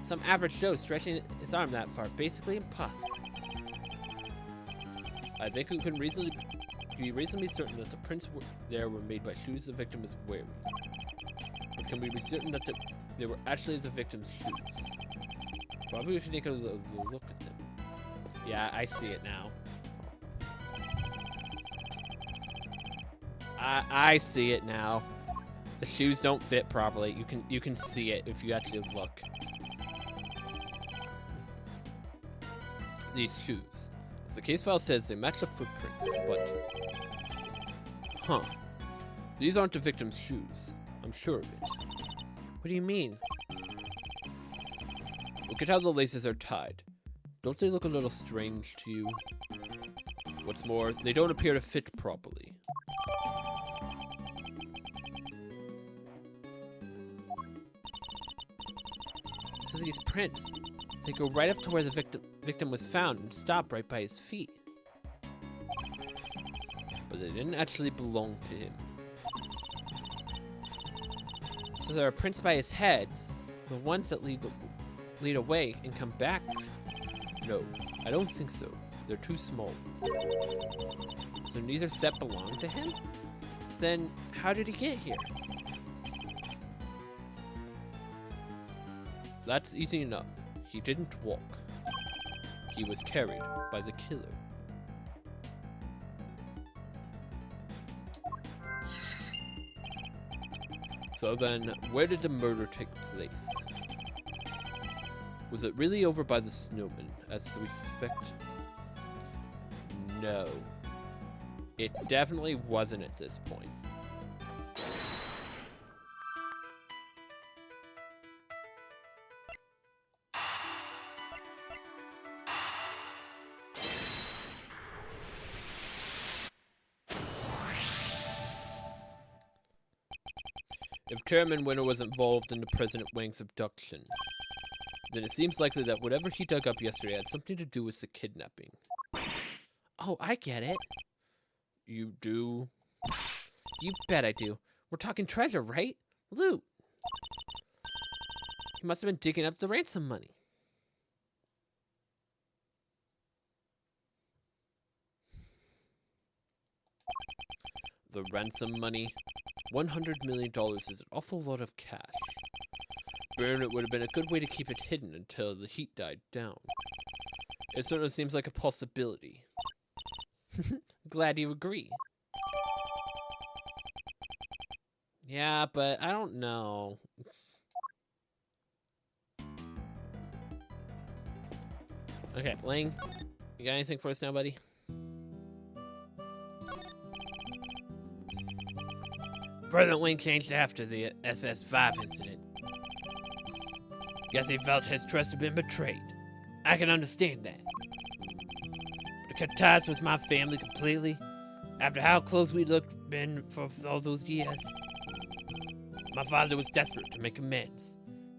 Some average Joe stretching his arm that far, basically impossible. I think we can be reasonably certain that the prints there were made by shoes the victim was wearing. But can we be certain that they were actually the victim's shoes? Probably we should take a look at them. Yeah, I see it now. I see it now. The shoes don't fit properly. You can see it if you actually look. These shoes. As the case file says, they match the footprints, but... Huh. These aren't the victim's shoes. I'm sure of it. What do you mean? Look at how the laces are tied. Don't they look a little strange to you? What's more, they don't appear to fit properly. So these prints, they go right up to where the victim was found and stop right by his feet. But they didn't actually belong to him. So there are prints by his heads, the ones that lead away and come back. No, I don't think so. They're too small. So neither set belonged to him? Then how did he get here? That's easy enough. He didn't walk. He was carried by the killer. So then, where did the murder take place? Was it really over by the snowman, as we suspect? No. It definitely wasn't at this point. If Chairman Winter was involved in the President Wang's abduction, then it seems likely that whatever he dug up yesterday had something to do with the kidnapping. Oh, I get it. You do? You bet I do. We're talking treasure, right? Loot. He must have been digging up the ransom money. The ransom money? $100 million is an awful lot of cash. Burn it would have been a good way to keep it hidden until the heat died down. It certainly seems like a possibility. Glad you agree. Yeah, but I don't know. Okay, Lang, you got anything for us now, buddy? President Wing changed after the SS-5 incident. Guess he felt his trust had been betrayed. I can understand that. But to cut ties with my family completely, after how close we been for all those years, my father was desperate to make amends.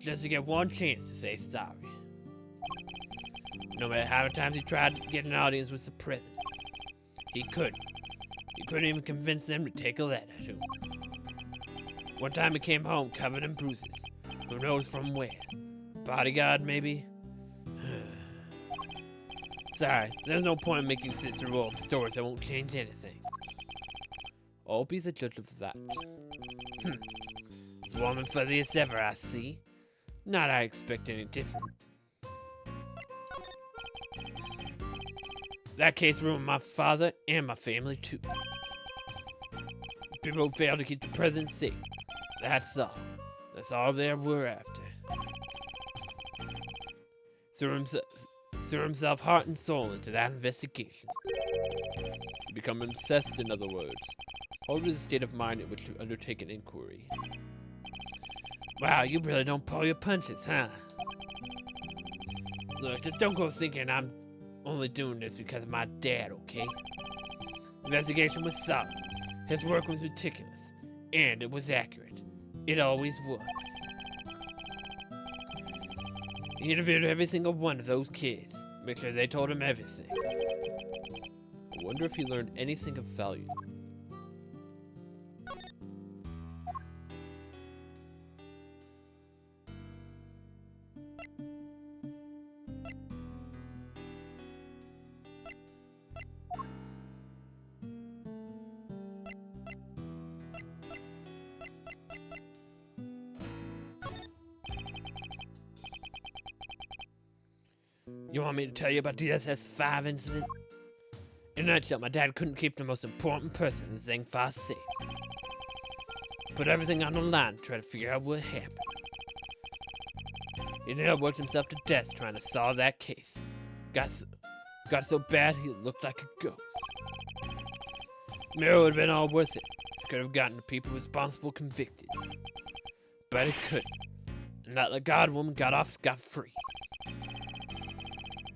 just to get one chance to say sorry. No matter how many times he tried to get an audience with the president, he couldn't. He couldn't even convince them to take a letter to him. One time he came home covered in bruises. Who knows from where? Bodyguard, maybe? Sorry, there's no point in making sense through all the stories that won't change anything. I'll be the judge of that. As warm and fuzzy as ever, I see. Not I expect any different. That case ruined my father and my family too. People failed to keep the president safe. That's all. That's all they were after. Threw himself heart and soul into that investigation. You become obsessed, in other words. What was the state of mind in which to undertake an inquiry? Wow, you really don't pull your punches, huh? Look, just don't go thinking I'm only doing this because of my dad, okay? The investigation was solid. His work was meticulous. And it was accurate. It always was. He interviewed every single one of those kids. Make sure they told him everything. I wonder if he learned anything of value. You want me to tell you about the SS-5 incident? In a nutshell, my dad couldn't keep the most important person in Zhang safe. Put everything on the line to try to figure out what happened. He nearly worked himself to death trying to solve that case. Got so bad he looked like a ghost. Mirror would have been all worth it. It could have gotten the people responsible convicted. But it couldn't. And that God woman got off scot-free.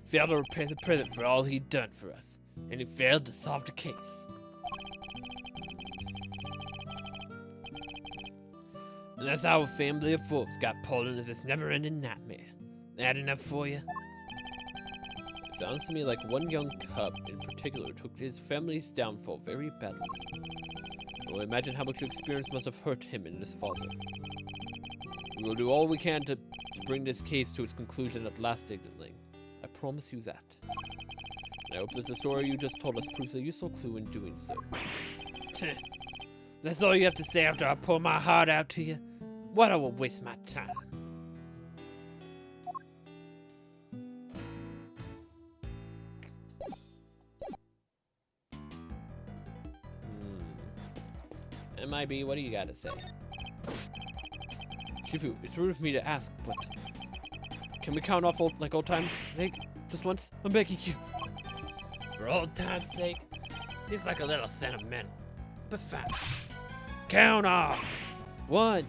Failed to repay the president for all he'd done for us, and he failed to solve the case. And that's how a family of wolves got pulled into this never-ending nightmare. That enough for you? It sounds to me like one young cub in particular took his family's downfall very badly. Well, imagine how much experience must have hurt him and his father. We will do all we can to bring this case to its conclusion at last, Ignorantling. I promise you that. And I hope that the story you just told us proves a useful clue in doing so. That's all you have to say after I pour my heart out to you? Why do I waste my time? MIB, what do you gotta say? Shifu, it's rude of me to ask, but can we count off like old times' sake? Just once? I'm begging you. For old time's sake? Seems like a little sentimental. But fine. Count off! 1.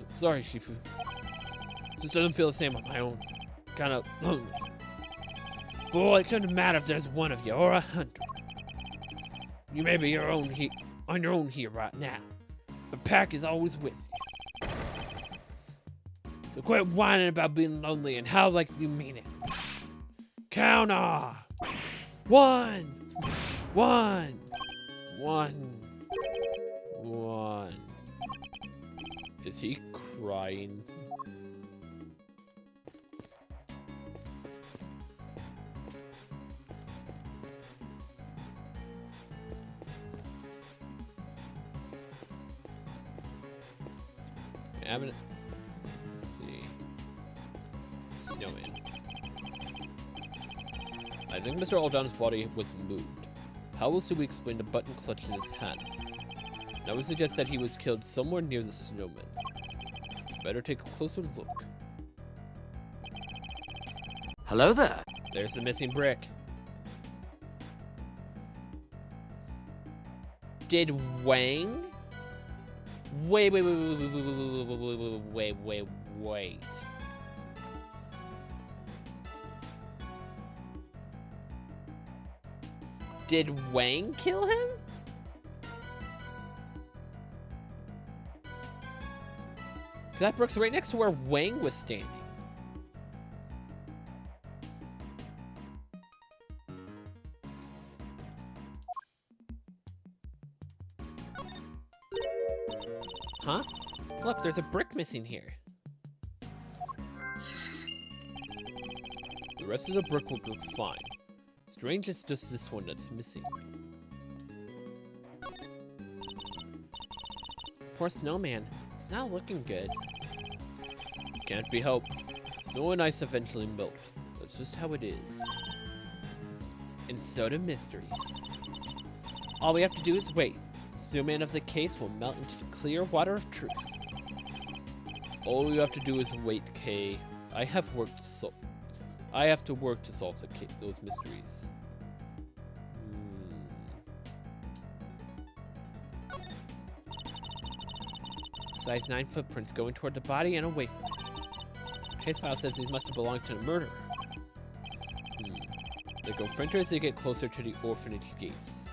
Sorry, Shifu. Just doesn't feel the same on my own. Kinda lonely. Fool, it shouldn't matter if there's one of you or 100. You may be on your own here right now. The pack is always with you. So quit whining about being lonely and how like you mean it. Count off. 1. 1. 1. Is he crying? Let's see. Snowman. I think Mr. Aldan's body was moved. How else do we explain the button clutched in his hand? I would suggest that he was killed somewhere near the snowman. Better take a closer look. Hello there. There's the missing brick. Did Wang? Wait. Did Wang kill him? Because that brick's right next to where Wang was standing. Huh? Look, there's a brick missing here. The rest of the brickwork looks fine. Strange, it's just this one that's missing. Poor snowman. It's not looking good. Can't be helped. Snow and ice eventually melt. That's just how it is. And so do mysteries. All we have to do is wait. The snowman of the case will melt into the clear water of truth. All you have to do is wait, Kay. I have to work to solve those mysteries. Size 9 footprints going toward the body and away from it. Case file says these must have belonged to the murderer. They go fainter as they get closer to the orphanage gates.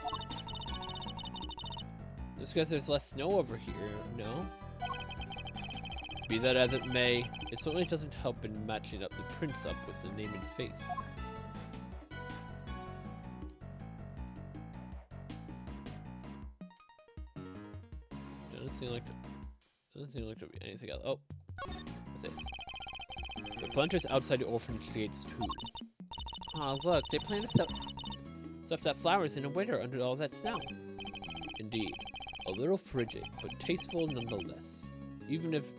Just because there's less snow over here, no? Be that as it may, it certainly doesn't help in matching up the prints up with the name and face. Doesn't seem like to be anything else. Oh, what's this? The planters outside the orphanage gates too. Aw, look, they planted stuff that flowers in the winter under all that snow. Indeed, a little frigid, but tasteful nonetheless. Even if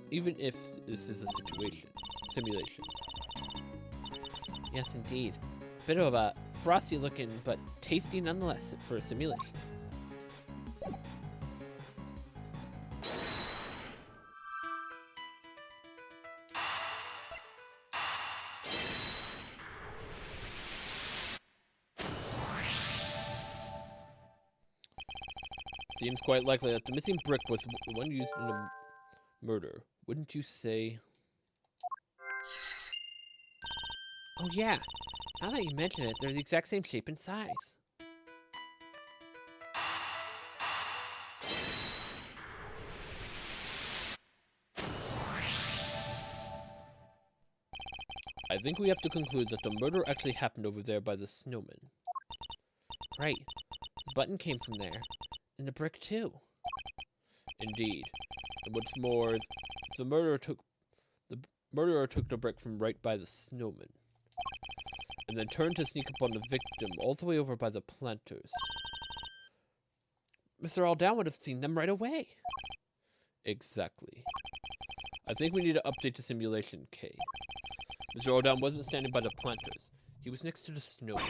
this is a simulation. Yes, indeed. Bit of a frosty looking, but tasty nonetheless for a simulation. Seems quite likely that the missing brick was the one used in the murder, wouldn't you say? Oh yeah, now that you mention it, they're the exact same shape and size. I think we have to conclude that the murder actually happened over there by the snowman. Right, the button came from there. And the brick too. Indeed. And what's more, the murderer took the brick from right by the snowman. And then turned to sneak up on the victim all the way over by the planters. Mr. Aldown would have seen them right away. Exactly. I think we need to update the simulation, Kay. Mr. Aldown wasn't standing by the planters. He was next to the snowman.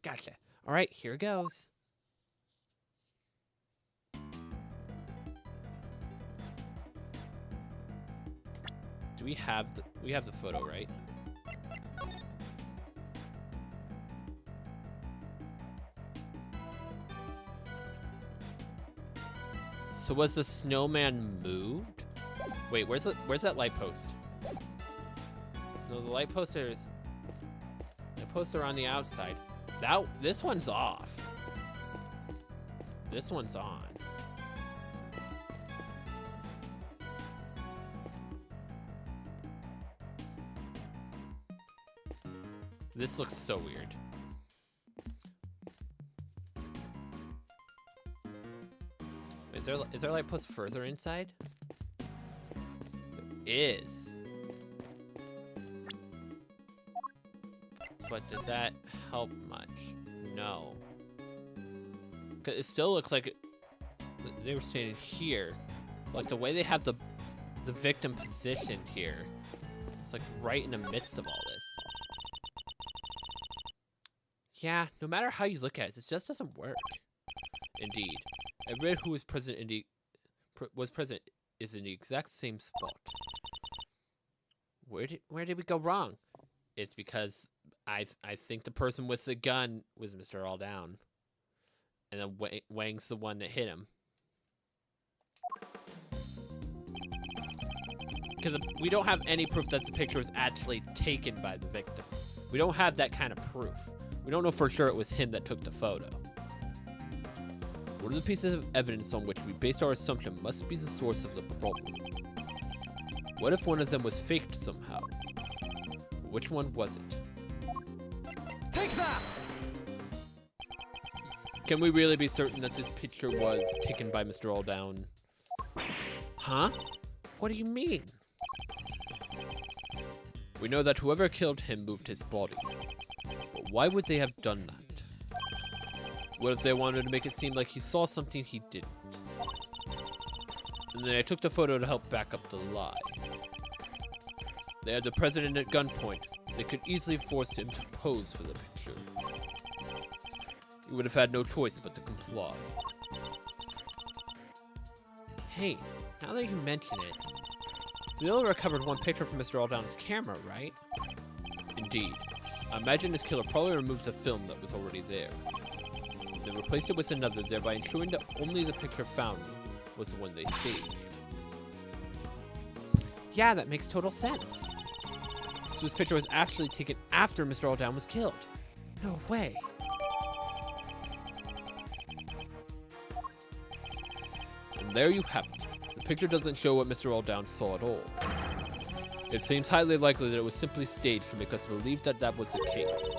Gotcha. Alright, here goes. Do we have the photo, right? So was the snowman moved? Wait, where's that light post? No, the light posters are on the outside. This one's off. This one's on. This looks so weird. Is there light post further inside? There is. But does that help much? No. 'Cause it still looks like they were standing here. Like the way they have the victim positioned here. It's like right in the midst of all this. Yeah, no matter how you look at it, it just doesn't work. Indeed. Everyone who was present is in the exact same spot. Where did we go wrong? It's because I think the person with the gun was Mr. Aldown. And then Wang's the one that hit him. Because we don't have any proof that the picture was actually taken by the victim. We don't have that kind of proof. We don't know for sure it was him that took the photo. One of the pieces of evidence on which we based our assumption must be the source of the problem. What if one of them was faked somehow? Which one was it? Take that! Can we really be certain that this picture was taken by Mr. Alldown? Huh? What do you mean? We know that whoever killed him moved his body. But why would they have done that? What if they wanted to make it seem like he saw something he didn't? And then I took the photo to help back up the lie. They had the president at gunpoint. They could easily force him to pose for the picture. He would have had no choice but to comply. Hey, now that you mention it, we all recovered one picture from Mr. Alldown's camera, right? Indeed. I imagine this killer probably removed the film that was already there. Then replaced it with another, thereby ensuring that only the picture found was the one they staged. Yeah, that makes total sense. So this picture was actually taken after Mr. Alldown was killed. No way. And there you have it. The picture doesn't show what Mr. Alldown saw at all. It seems highly likely that it was simply staged to make us believe that that was the case.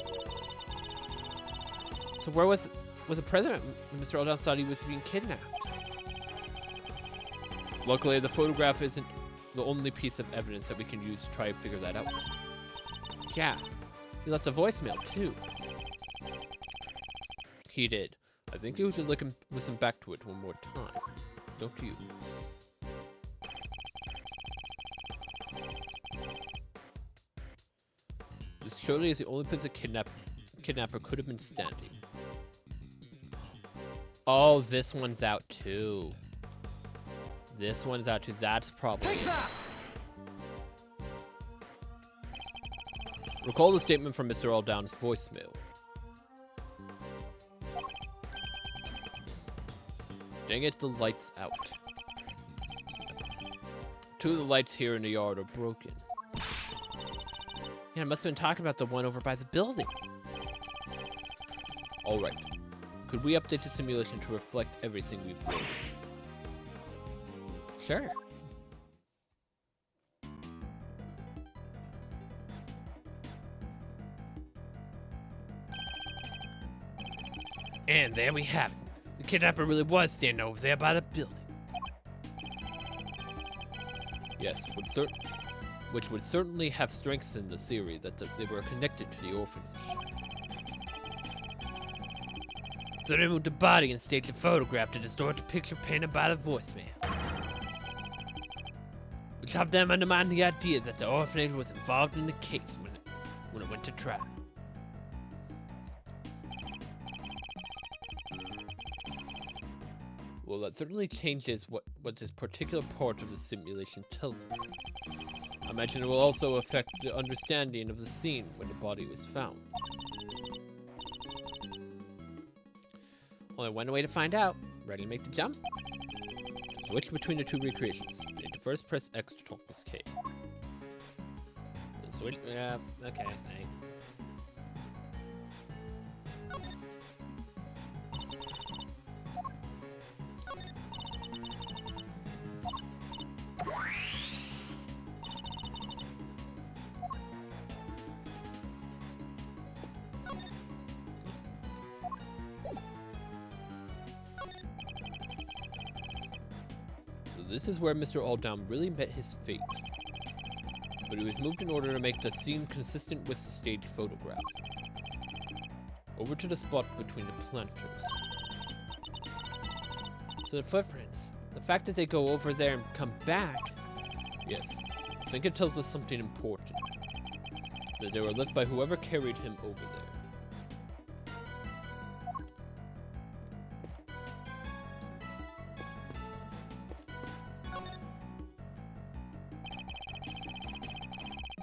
So where was the president when Mr. Alldown thought he was being kidnapped? Luckily, the photograph isn't the only piece of evidence that we can use to try and figure that out. Yeah, he left a voicemail too. He did. I think you should listen back to it one more time. Don't you? This surely is the only place a kidnapper could have been standing. Oh, this one's out too. This one's out too. That's probably. Take that! Recall the statement from Mr. Alldown's voicemail. Dang it, the light's out. Two of the lights here in the yard are broken. Yeah, I must have been talking about the one over by the building. Alright. Could we update the simulation to reflect everything we've learned? Sure. And there we have it. The kidnapper really was standing over there by the building. Yes, which would certainly have strengthened the theory that they were connected to the orphanage. So they moved the body and staged a photograph to distort the picture painted by the voicemail. Which helped them undermine the idea that the orphanage was involved in the case when it went to trial. Well, that certainly changes what this particular part of the simulation tells us. I imagine it will also affect the understanding of the scene when the body was found. Only one way to find out. Ready to make the jump? Switch between the two recreations. You need to first press X to talk with K. Then switch. Yeah, okay. Thanks. This is where Mr. Alldown really met his fate. But he was moved in order to make the scene consistent with the staged photograph. Over to the spot between the planters. So the footprints. The fact that they go over there and come back. Yes, I think it tells us something important. That they were left by whoever carried him over there.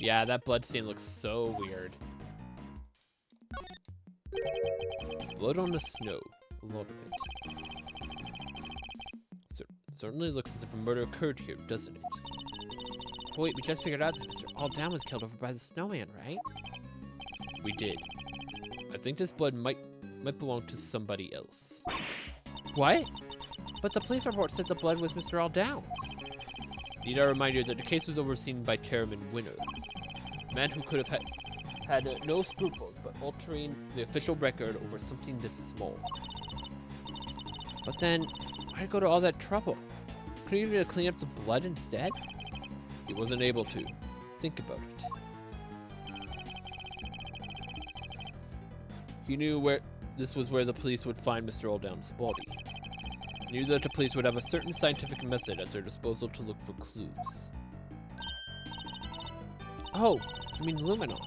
Yeah, that bloodstain looks so weird. Blood on the snow. A lot of it. Certainly looks as if a murder occurred here, doesn't it? But wait, we just figured out that Mr. Alldown was killed over by the snowman, right? We did. I think this blood might belong to somebody else. What? But the police report said the blood was Mr. Aldown's. Need I remind you that the case was overseen by Chairman Winner, a man who could have had no scruples but altering the official record over something this small. But then, why'd go to all that trouble? Couldn't you clean up the blood instead? He wasn't able to. Think about it. He knew this was where the police would find Mr. Aldown's body. He knew that the police would have a certain scientific method at their disposal to look for clues. Oh, you mean luminol?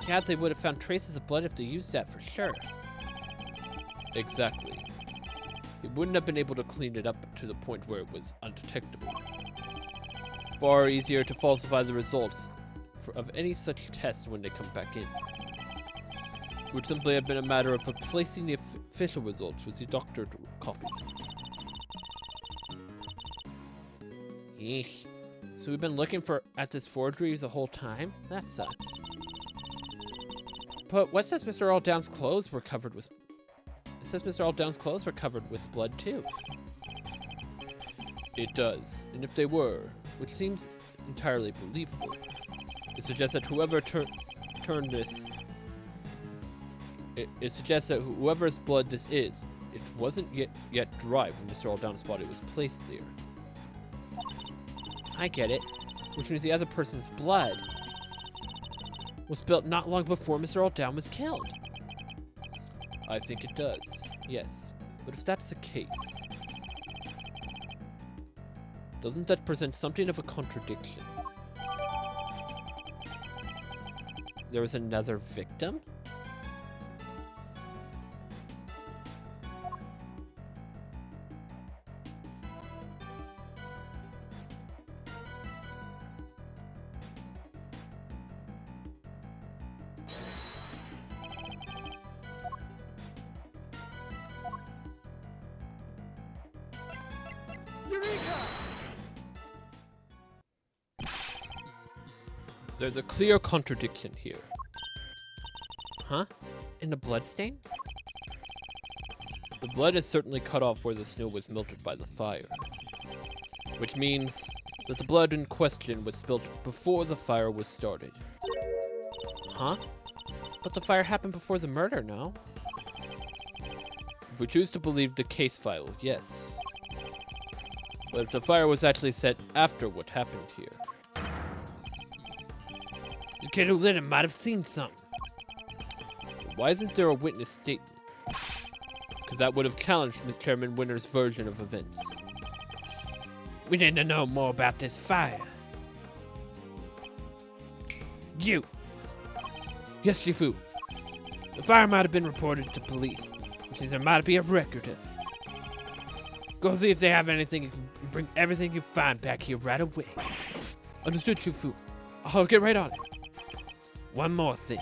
Yeah, they would have found traces of blood if they used that for sure. Exactly. He wouldn't have been able to clean it up to the point where it was undetectable. Far easier to falsify the results of any such test when they come back in. It would simply have been a matter of replacing the official results with the doctored copy. Yeesh. So we've been looking at this forgery the whole time? That sucks. But what says Mr. Aldown's clothes were covered with... It says Mr. Aldown's clothes were covered with blood too. It does. And if they were, which seems entirely believable, it suggests that whoever turned this... It suggests that whoever's blood this is, it wasn't yet dry when Mr. Aldown's body was placed there. I get it. Which means the other person's blood was spilled not long before Mr. Aldown was killed. I think it does, yes. But if that's the case, doesn't that present something of a contradiction? There was another victim? There's a clear contradiction here. Huh? In the bloodstain? The blood is certainly cut off where the snow was melted by the fire. Which means that the blood in question was spilled before the fire was started. Huh? But the fire happened before the murder, no? If we choose to believe the case file, yes. But if the fire was actually set after what happened here, the kid who lit him might have seen something. why isn't there a witness statement? Because that would have challenged Chairman Winner's version of events. We need to know more about this fire. You. Yes, Shifu. The fire might have been reported to police, which means there might be a record of it. Go see if they have anything and bring everything you find back here right away. Understood, Shifu. I'll get right on it. One more thing.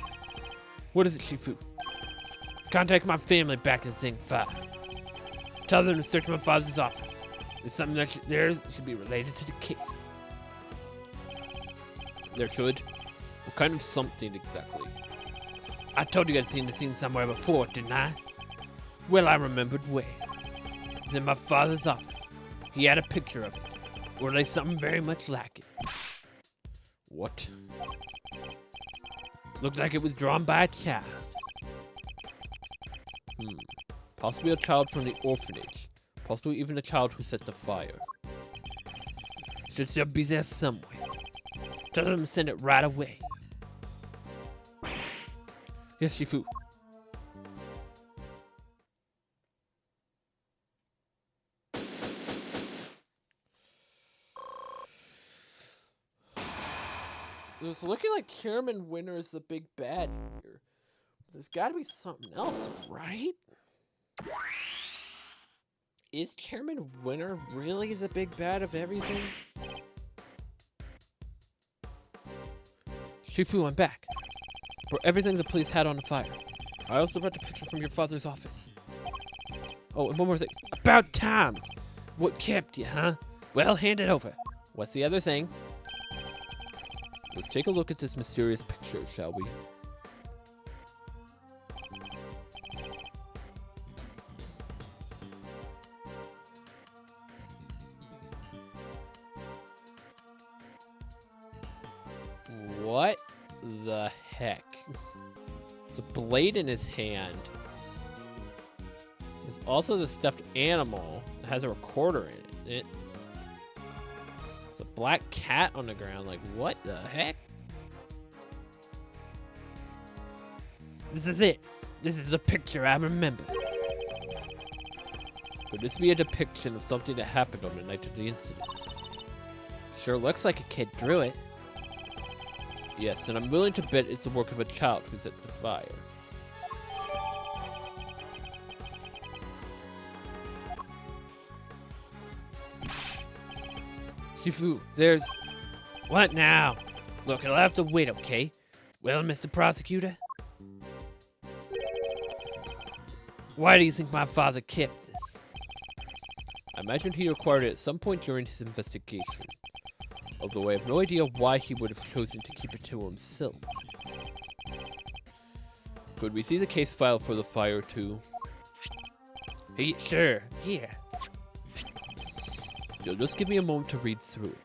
What is it, Shifu? Contact my family back in Zing 5. Tell them to search my father's office. There's something that should be related to the case. There should? What kind of something exactly? I told you I'd seen the scene somewhere before, didn't I? Well, I remembered where. It was in my father's office. He had a picture of it, or at least something very much like it. What? Looked like it was drawn by a child. Possibly a child from the orphanage. Possibly even a child who set the fire. Should still be there somewhere. Tell them to send it right away. Yes, Shifu. It's looking like Chairman Winner is the big bad here. There's got to be something else, right? Is Chairman Winner really the big bad of everything? Shifu, I'm back. For everything the police had on the fire. I also brought the picture from your father's office. Oh, and one more thing. About time! What kept you, huh? Well, hand it over. What's the other thing? Let's take a look at this mysterious picture, shall we? There's a blade in his hand. There's also the stuffed animal that has a recorder in it. There's a black cat on the ground. Like, what the heck? This is it. This is the picture I remember. Could this be a depiction of something that happened on the night of the incident? Sure looks like a kid drew it. Yes, and I'm willing to bet it's the work of a child who's at the fire. Shifu, there's... What now? Look, it'll have to wait, okay? Well, Mr. Prosecutor? Why do you think my father kept this? I imagine he acquired it at some point during his investigation. Although I have no idea why he would have chosen to keep it to himself. Could we see the case file for the fire too? Sure, here. You'll just give me a moment to read through it.